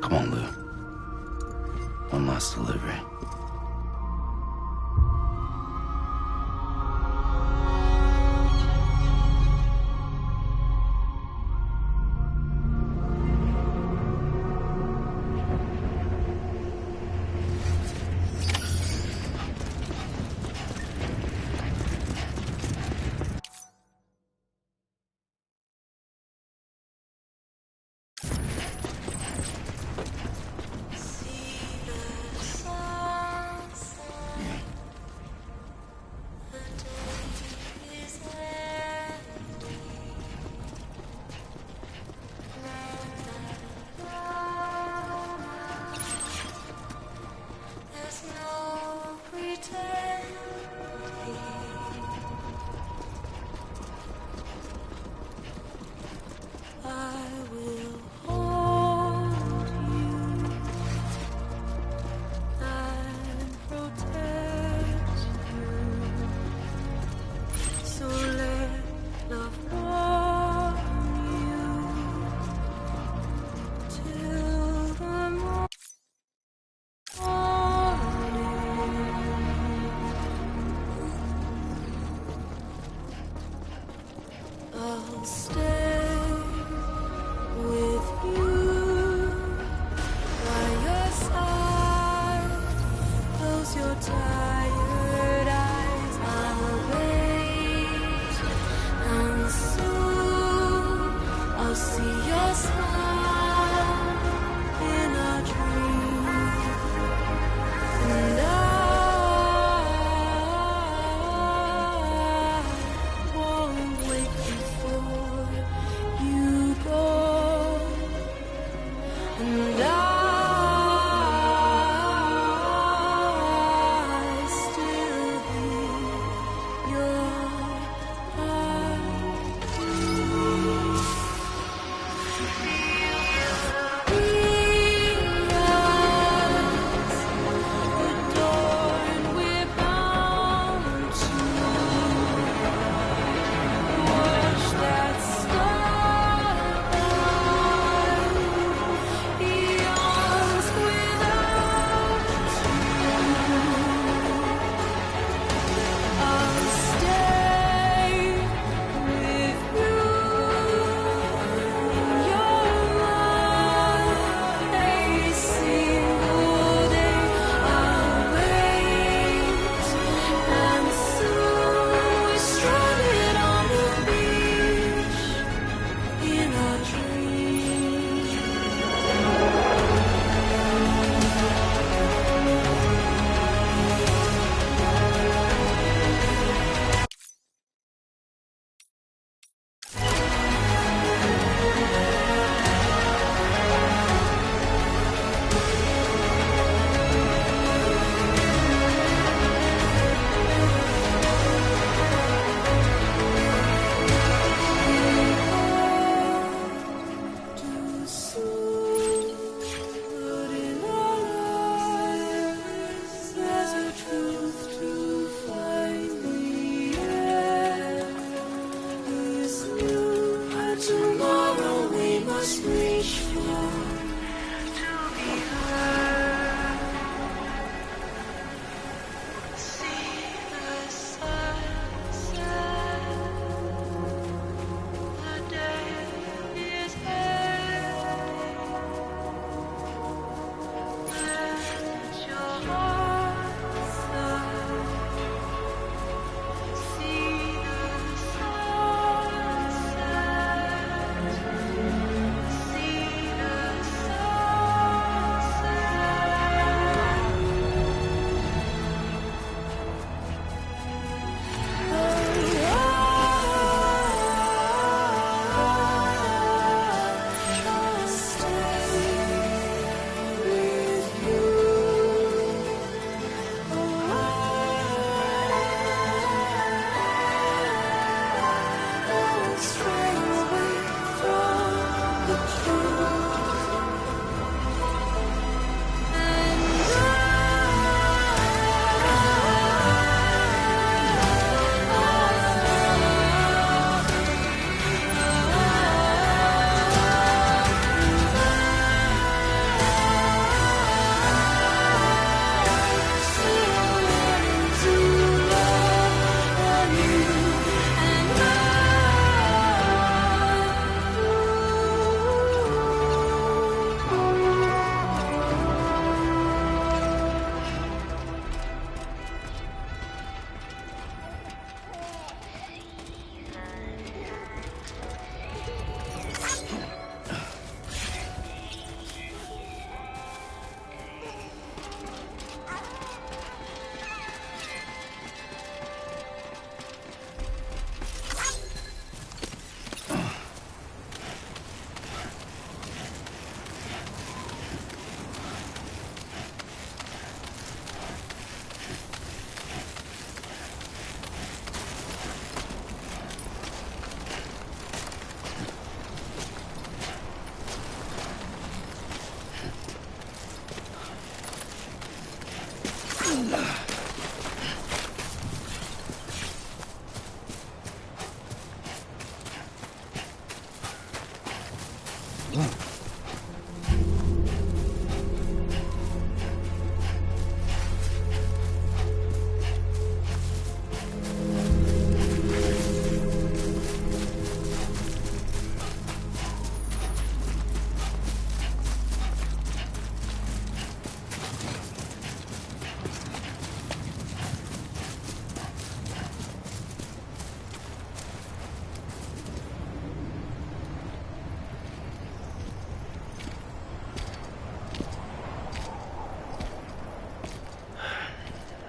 Come on, Lou. One last delivery. must reach for to be heard. See the sunset. The day is ending. Let your heart see the sunset. See the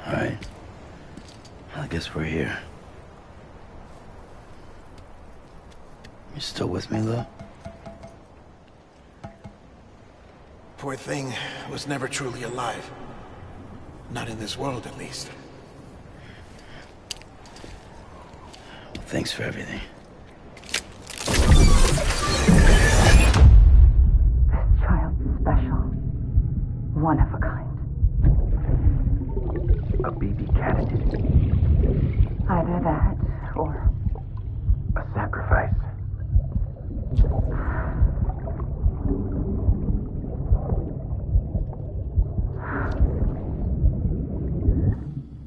All right. I guess we're here. You still with me, Lou? Poor thing was never truly alive. Not in this world, at least. Well, thanks for everything. Child special. One of a kind. A baby candidate. Either that, or A sacrifice.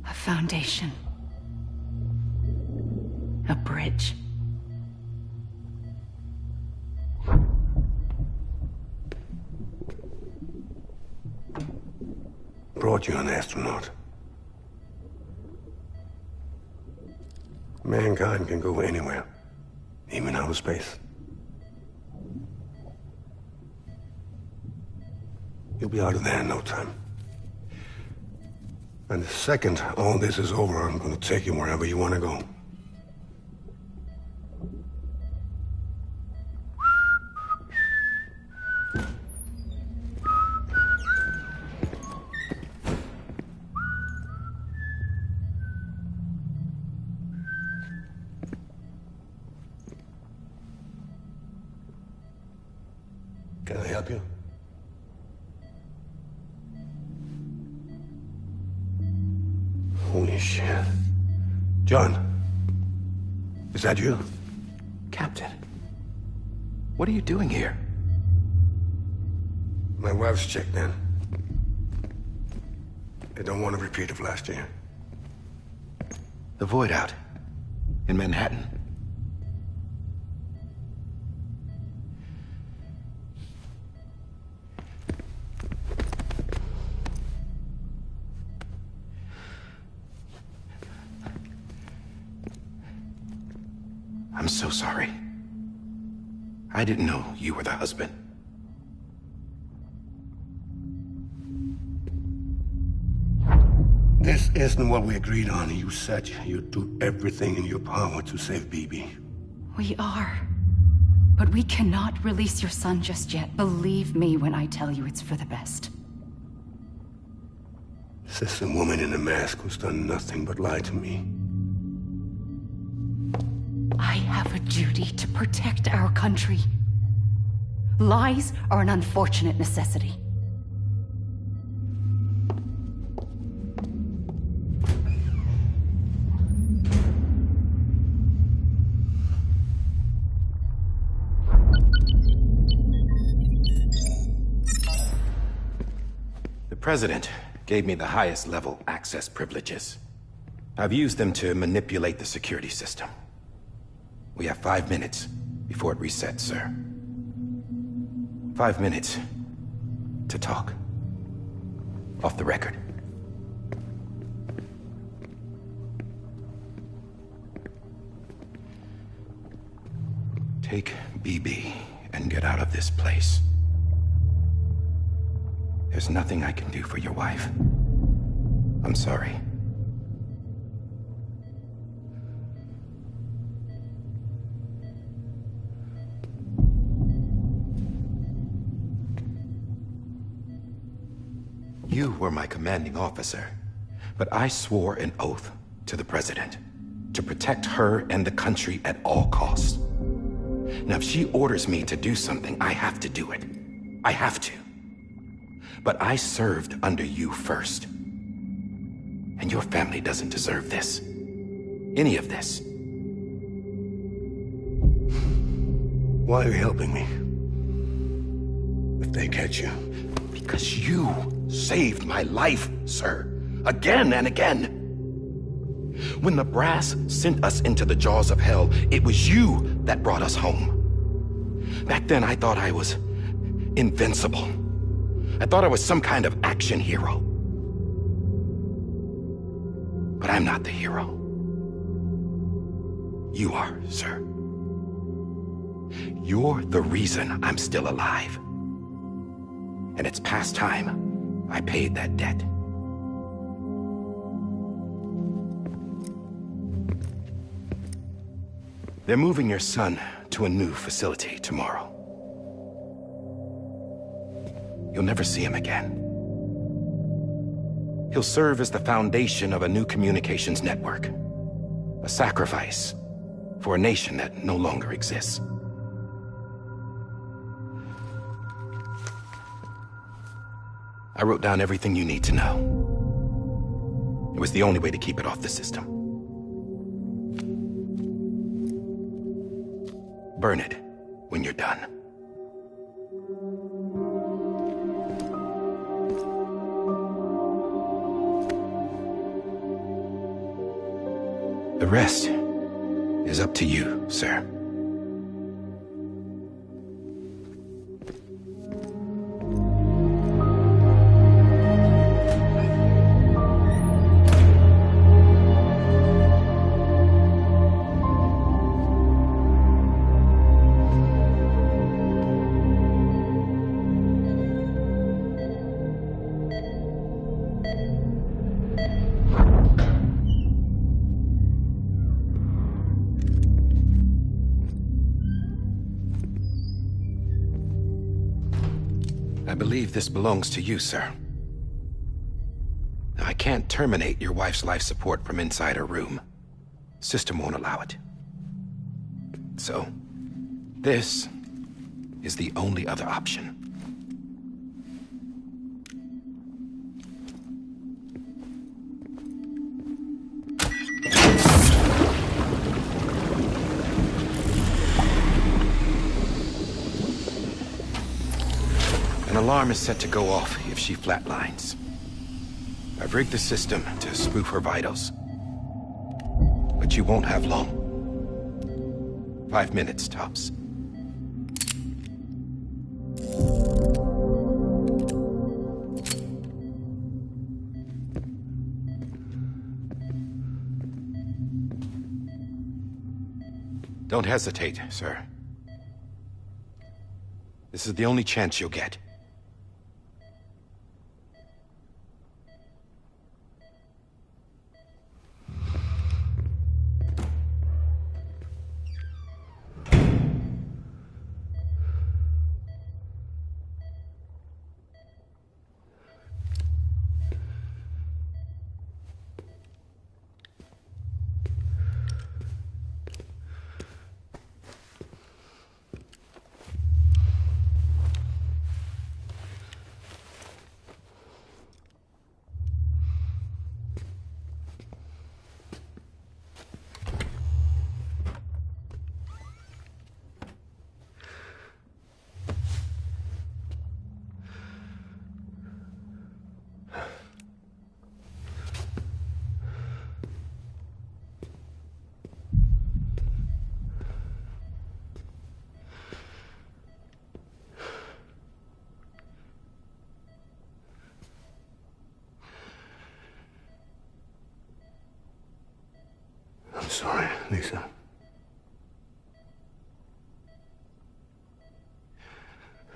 a foundation. A bridge. Brought you an astronaut. Mankind can go anywhere, even outer space. You'll be out of there in no time. And the second all this is over, I'm gonna take you wherever you wanna go. Can I help you? Holy shit. John, is that you? Captain, what are you doing here? My wife's checked in. They don't want a repeat of last year. The Void Out in Manhattan. I'm so sorry. I didn't know you were the husband. This isn't what we agreed on. You said you'd do everything in your power to save BB. We are. But we cannot release your son just yet. Believe me when I tell you it's for the best. This is a woman in a mask who's done nothing but lie to me. I have a duty to protect our country. Lies are an unfortunate necessity. The President gave me the highest level access privileges. I've used them to manipulate the security system. We have 5 minutes before it resets, sir. 5 minutes to talk. Off the record. Take BB and get out of this place. There's nothing I can do for your wife. I'm sorry. You were my commanding officer, but I swore an oath to the President to protect her and the country at all costs. Now, if she orders me to do something, I have to do it. I have to. But I served under you first. And your family doesn't deserve this. Any of this. Why are you helping me? If they catch you. Because you saved my life, sir. Again and again. When the brass sent us into the jaws of hell, it was you that brought us home. Back then, I thought I was invincible. I thought I was some kind of action hero. But I'm not the hero. You are, sir. You're the reason I'm still alive. And it's past time I paid that debt. They're moving your son to a new facility tomorrow. You'll never see him again. He'll serve as the foundation of a new communications network. A sacrifice for a nation that no longer exists. I wrote down everything you need to know. It was the only way to keep it off the system. Burn it when you're done. The rest is up to you, sir. I believe this belongs to you, sir. Now, I can't terminate your wife's life support from inside her room. System won't allow it. So, this is the only other option. An alarm is set to go off if she flatlines. I've rigged the system to spoof her vitals. But you won't have long. 5 minutes, tops. Don't hesitate, sir. This is the only chance you'll get. I'm sorry, Lisa.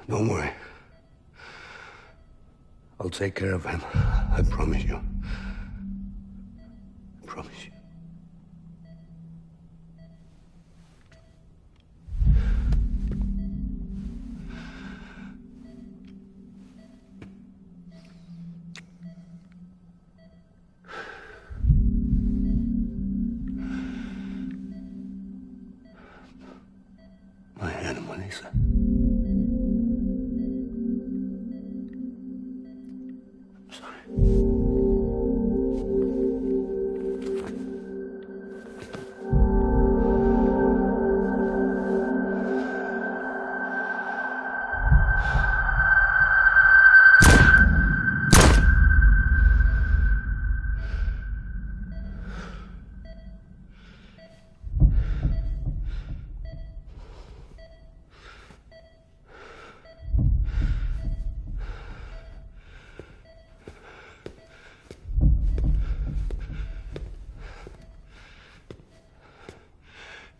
Don't worry. I'll take care of him. I promise you. I promise you. My animal, Lisa. I'm sorry.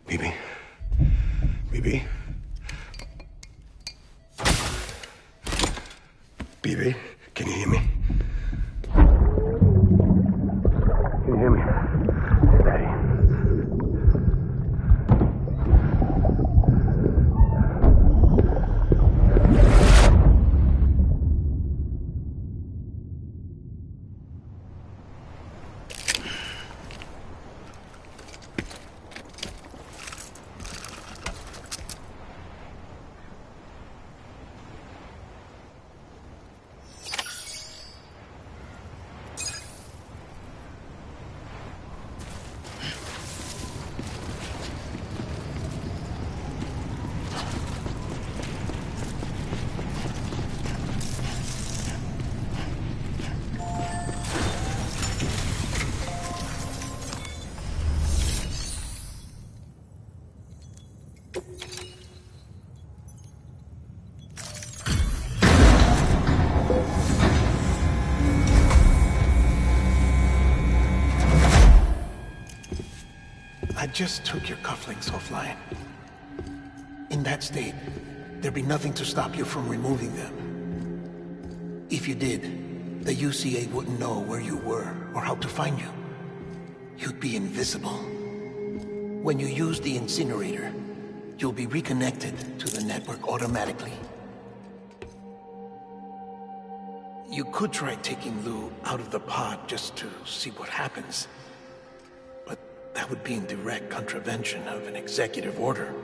Bibi. Bibi. Bibi, can you hear me? Can you hear me? Steady. I just took your cufflinks offline. In that state, there'd be nothing to stop you from removing them. If you did, the UCA wouldn't know where you were or how to find you. You'd be invisible. When you use the incinerator, you'll be reconnected to the network automatically. You could try taking Lou out of the pod just to see what happens. But that would be in direct contravention of an executive order.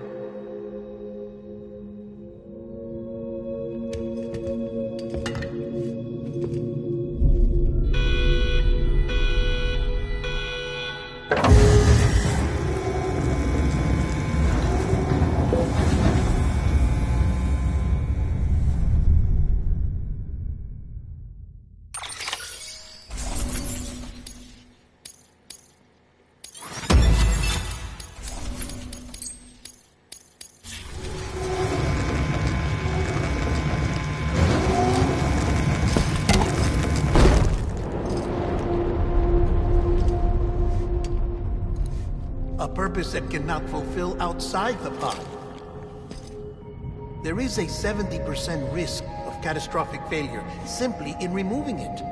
purpose it cannot fulfill outside the pod. There is a 70% risk of catastrophic failure simply in removing it.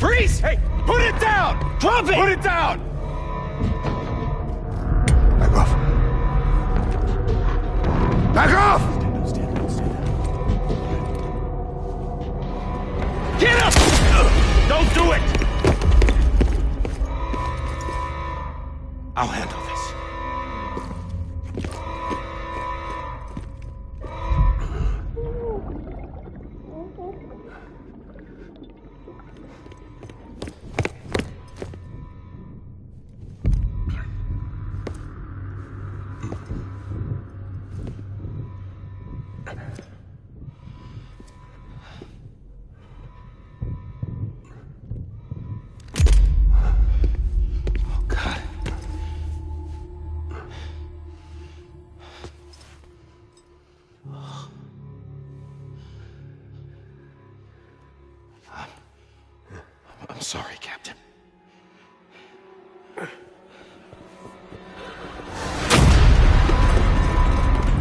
Freeze! Hey, put it down! Drop it! Put it down! Back off. Back off! Get up! Don't do it! I'll handle this. I'm sorry, Captain.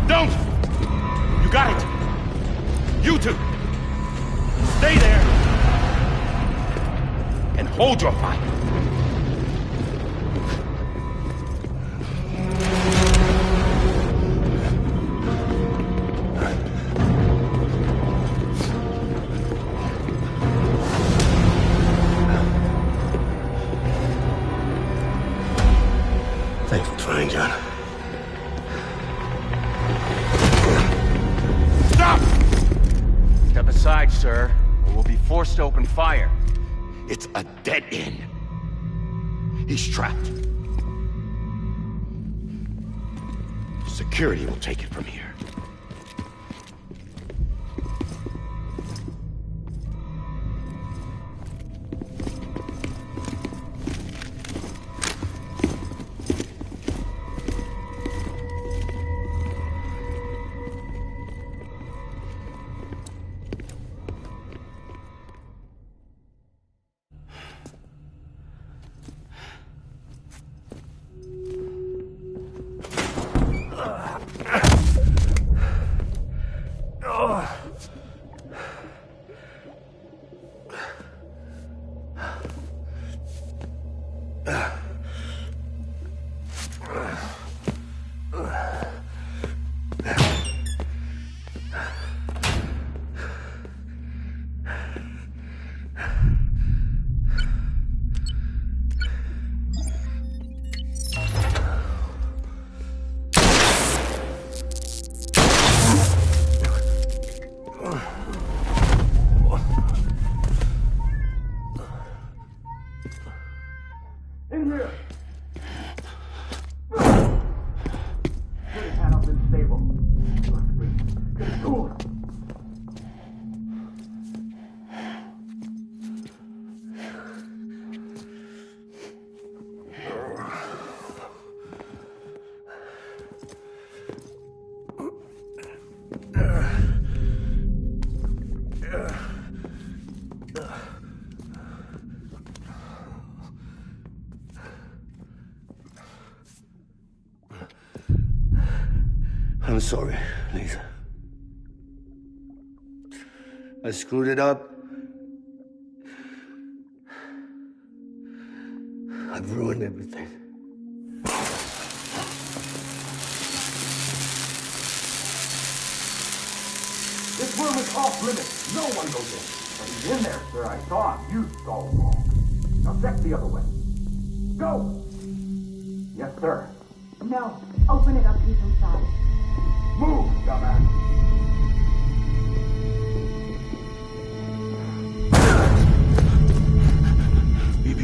Don't! You got it! You two! Stay there! And hold your fire! Thanks for trying, John. Stop! Step aside, sir, or we'll be forced to open fire. It's a dead end. He's trapped. Security will take it from here. I'm sorry, Lisa. I screwed it up. I've ruined everything. This room is off limits. No one goes in. But he's in there, sir. I saw him. You saw him wrong. Now check the other way. Go! Yes, sir. No. Open it up. He's inside. Move, dumbass! BB.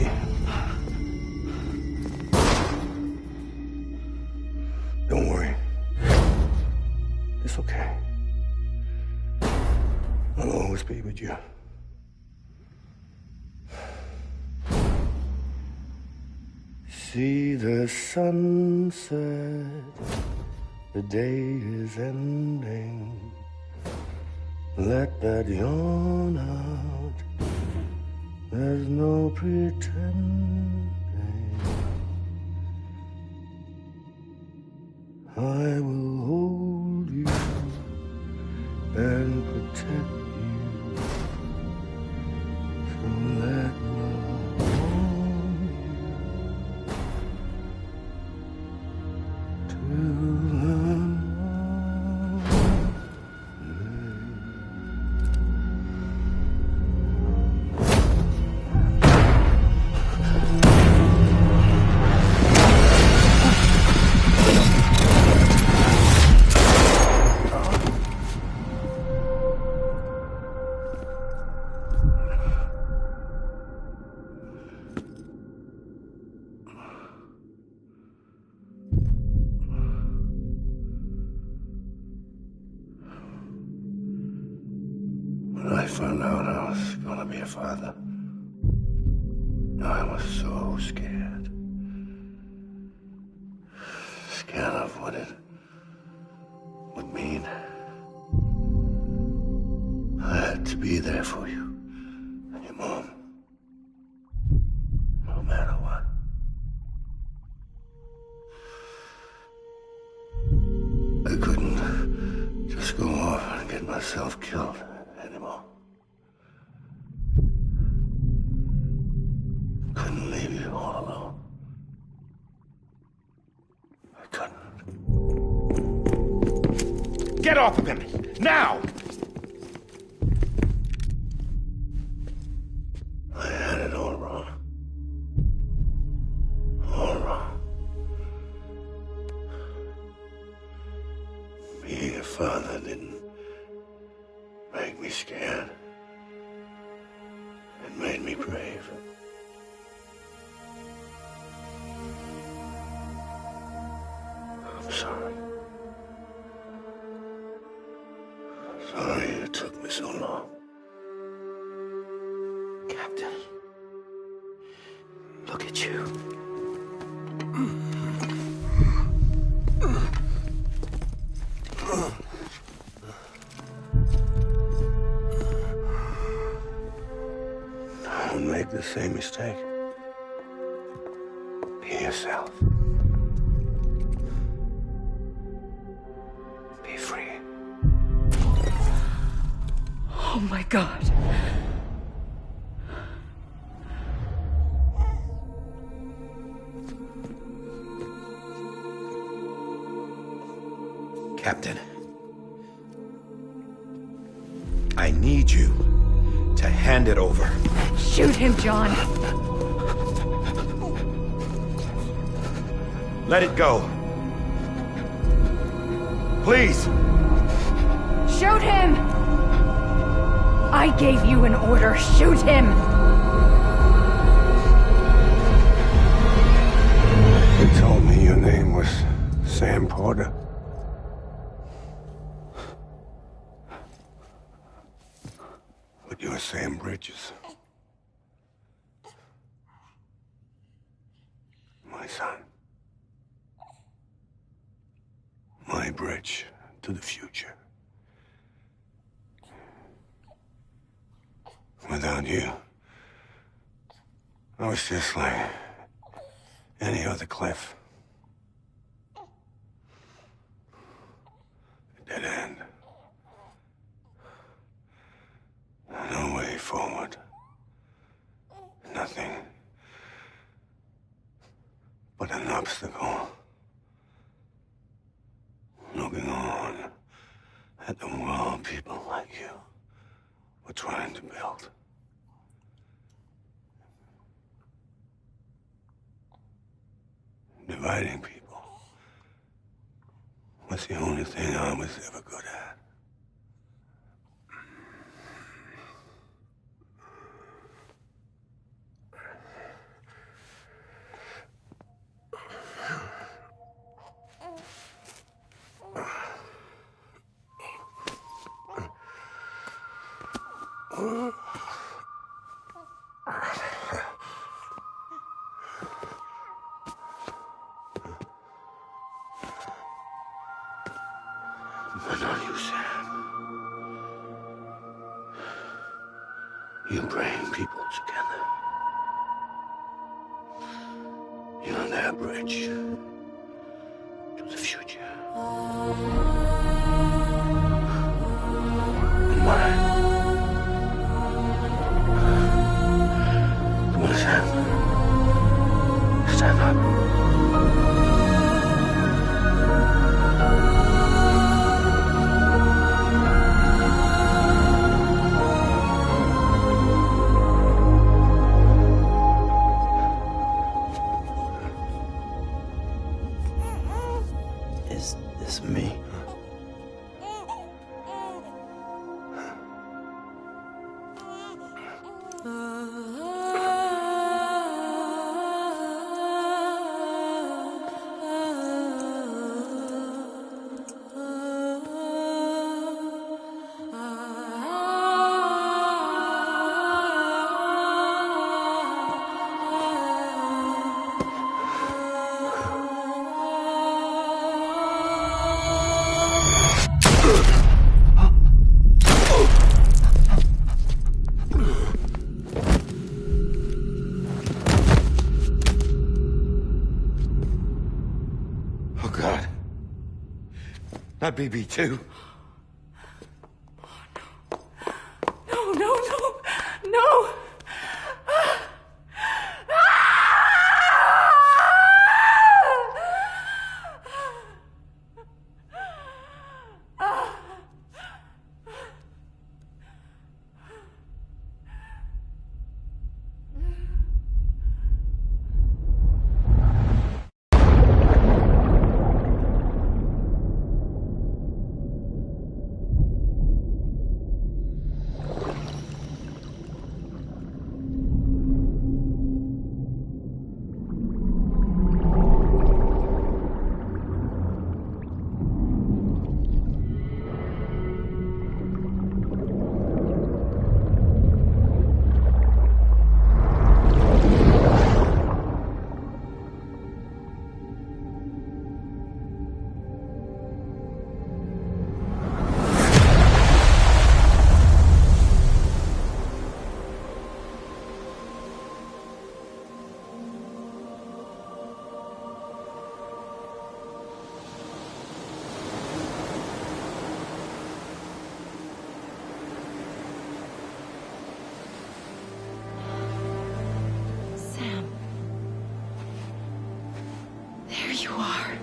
Don't worry. It's okay. I'll always be with you. See the sunset. The day is ending. Let that yawn out. There's no pretending. I will hold you and protect you. So let love warm you till When I found out I was gonna be a father, I was so scared. Scared of what it would mean. I had to be there for you and your mom, no matter what. I couldn't just go off and get myself killed anymore. Couldn't leave you all alone. I couldn't. Get off of him! Now! I had it all wrong. All wrong. Being a father didn't make me scared. It made me brave. I'm sorry. it took me so long. Captain, look at you. Don't make the same mistake. Be yourself. Be free. Oh my God. Captain, I need you to hand it over. Shoot him, John. Let it go. Please. Shoot him! I gave you an order. Shoot him! You told me your name was Sam Porter. But you're Sam Bridges. My son. My bridge to the future. Without you, I was just like any other Cliff. A dead end. No way forward. Nothing but an obstacle. Looking on at the world people like you were trying to build. Dividing people was the only thing I was ever good at. But not you, Sam. You bring people together. You're their bridge to the future. And mine. Come on, Sam. Stand up. Is this me? Oh, God. Not BB2. No, no, no, no! are.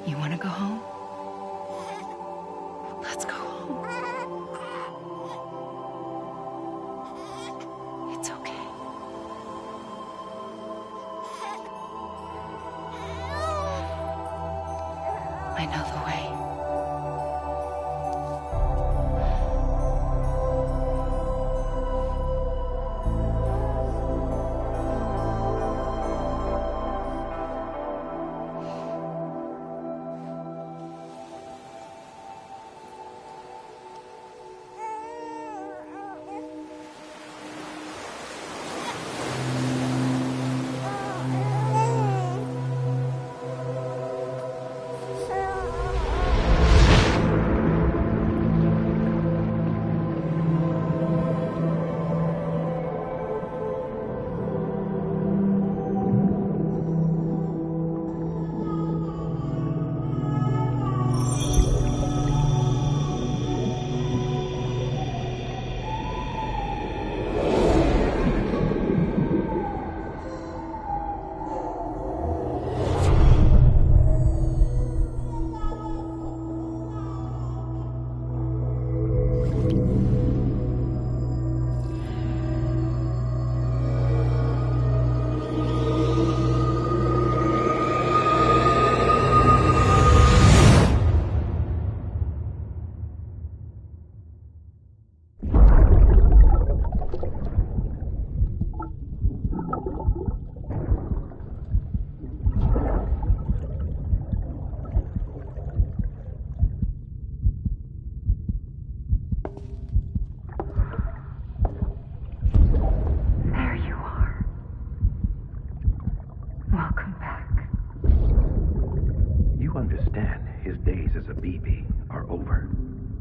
You want to go home? Let's go home. It's okay. I know the way.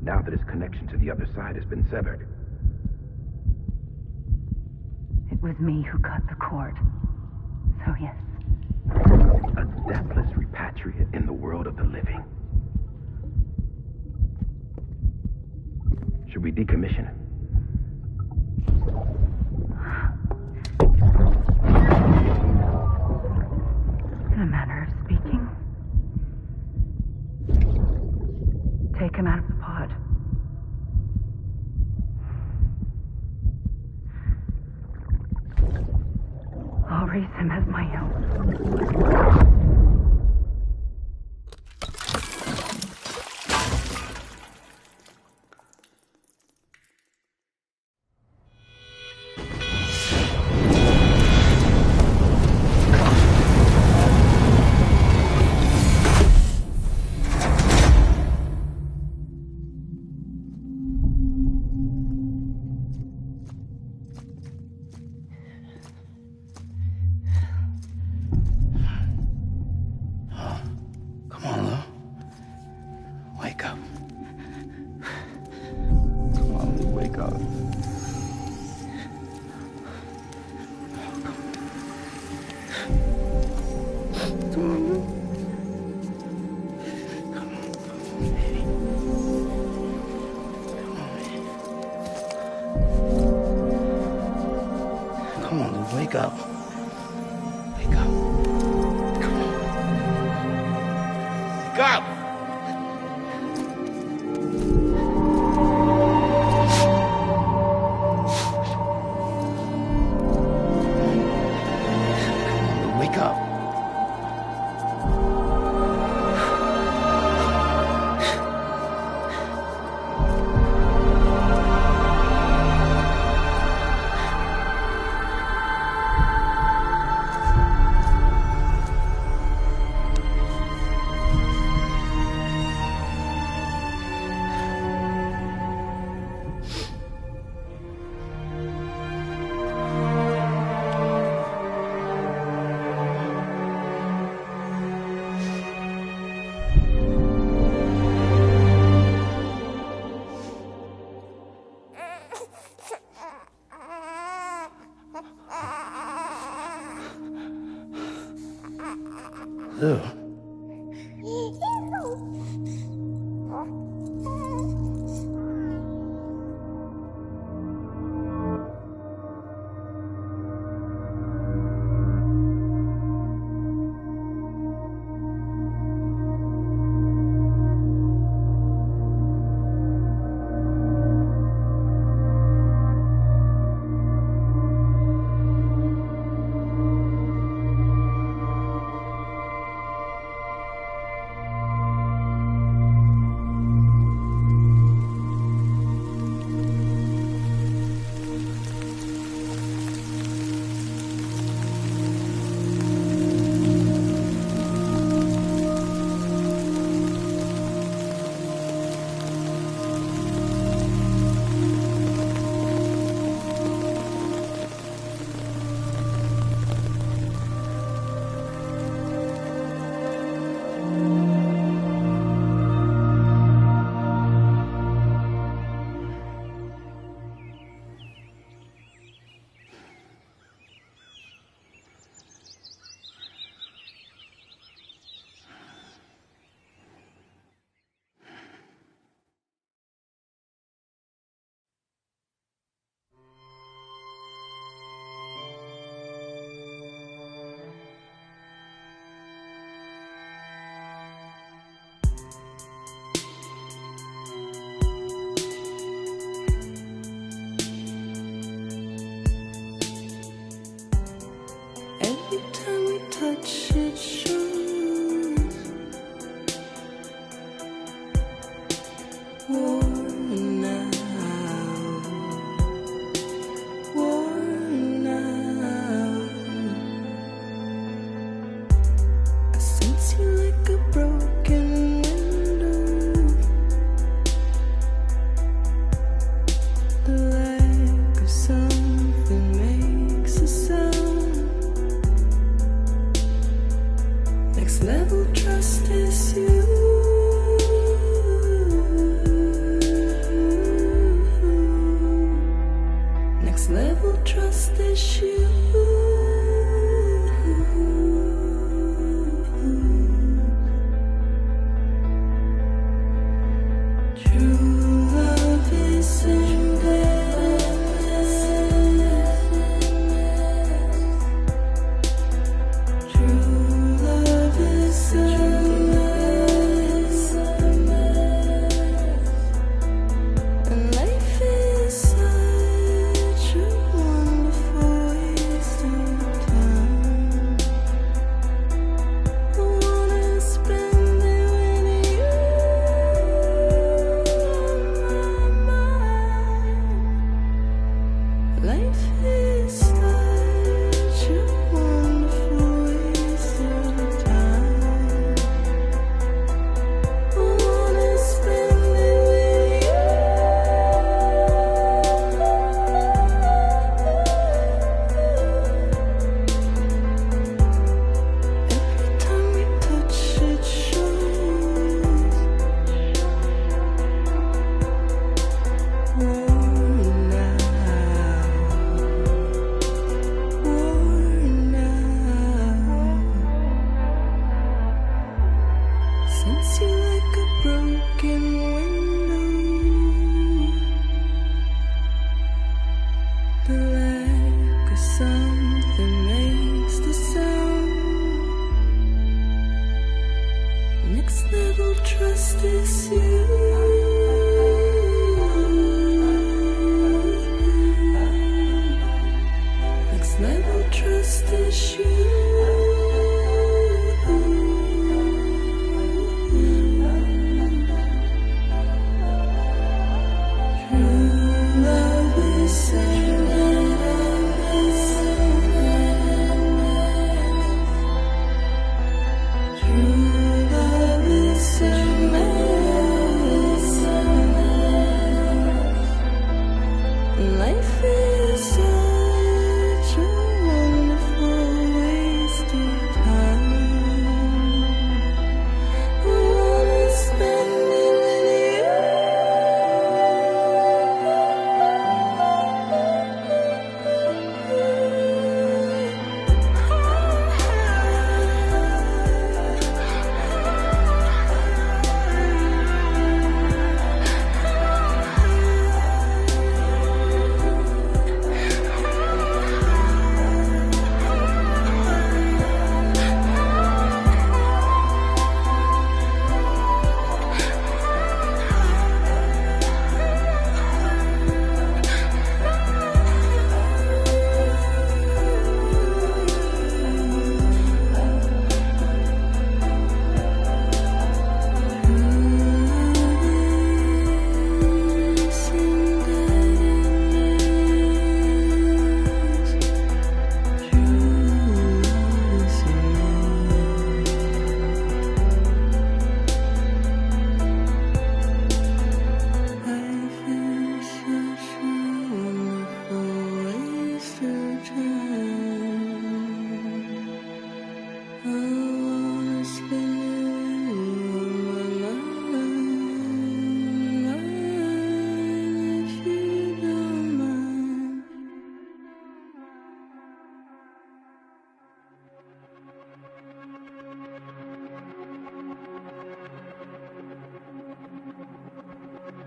Now that his connection to the other side has been severed. It was me who cut the cord. So yes. A deathless repatriate in the world of the living. Should we decommission? In a manner of speaking. Take him out of the pod. I'll raise him as my own. Come on, Lou, wake up. Wake up. Come on. Wake up! Wake up. Ew. touch it shows worn out, worn out. I sense you like a broken window. The lack of something makes a sound. Next level trust is you. Next level trust is you. True love is endless. True love is endless.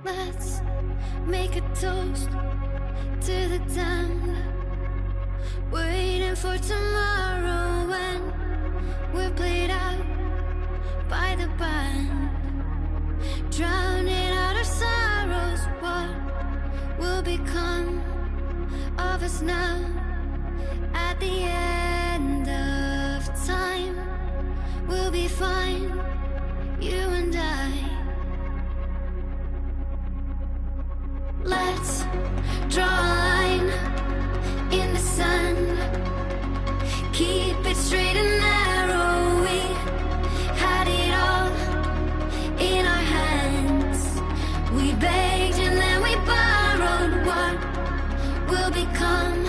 Let's make a toast to the damned, waiting for tomorrow when we're played out by the band, drowning out our sorrows. What will become of us now at the end of time? We'll be fine, you and I. Let's draw a line in the sand, keep it straight and narrow. We had it all in our hands. We begged and then we borrowed. What will become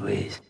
Please.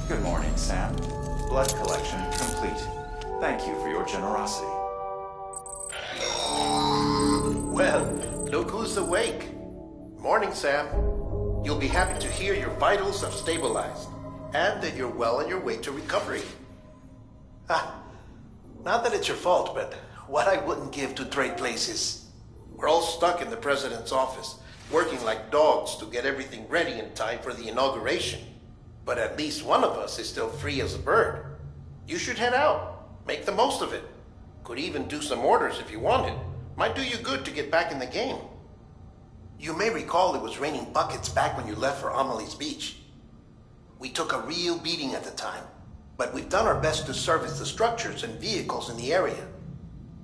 Good morning, Sam. Blood collection complete. Thank you for your generosity. Well, look who's awake. Morning, Sam. You'll be happy to hear your vitals have stabilized, and that you're well on your way to recovery. Not that it's your fault, but what I wouldn't give to trade places. We're all stuck in the president's office, working like dogs to get everything ready in time for the inauguration. But at least one of us is still free as a bird. You should head out. Make the most of it. Could even do some orders if you wanted. Might do you good to get back in the game. You may recall it was raining buckets back when you left for Amelie's Beach. We took a real beating at the time, but we've done our best to service the structures and vehicles in the area.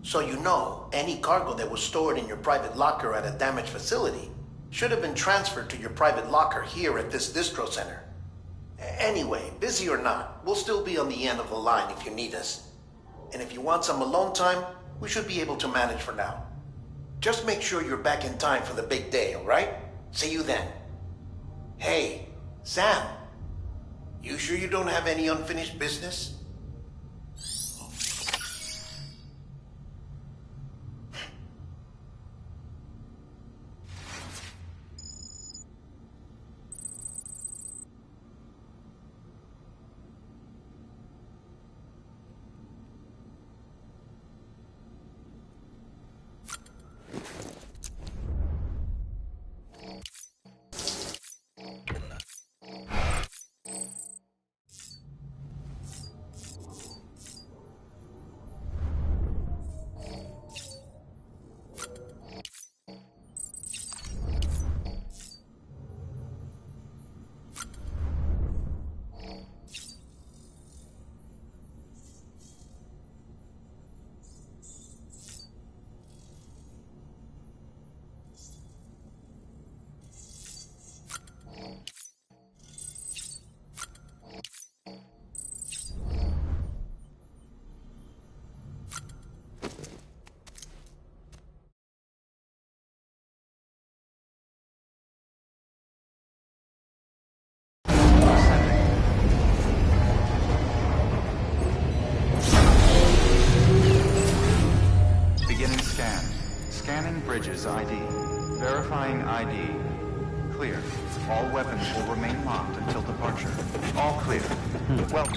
So you know, any cargo that was stored in your private locker at a damaged facility should have been transferred to your private locker here at this distro center. Anyway, busy or not, we'll still be on the end of the line if you need us. And if you want some alone time, we should be able to manage for now. Just make sure you're back in time for the big day, all right? See you then. Hey, Sam, you sure you don't have any unfinished business? Bridges ID. Verifying ID. Clear. All weapons will remain locked until departure. All clear. Welcome.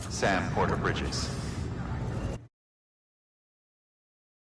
Sam Porter Bridges.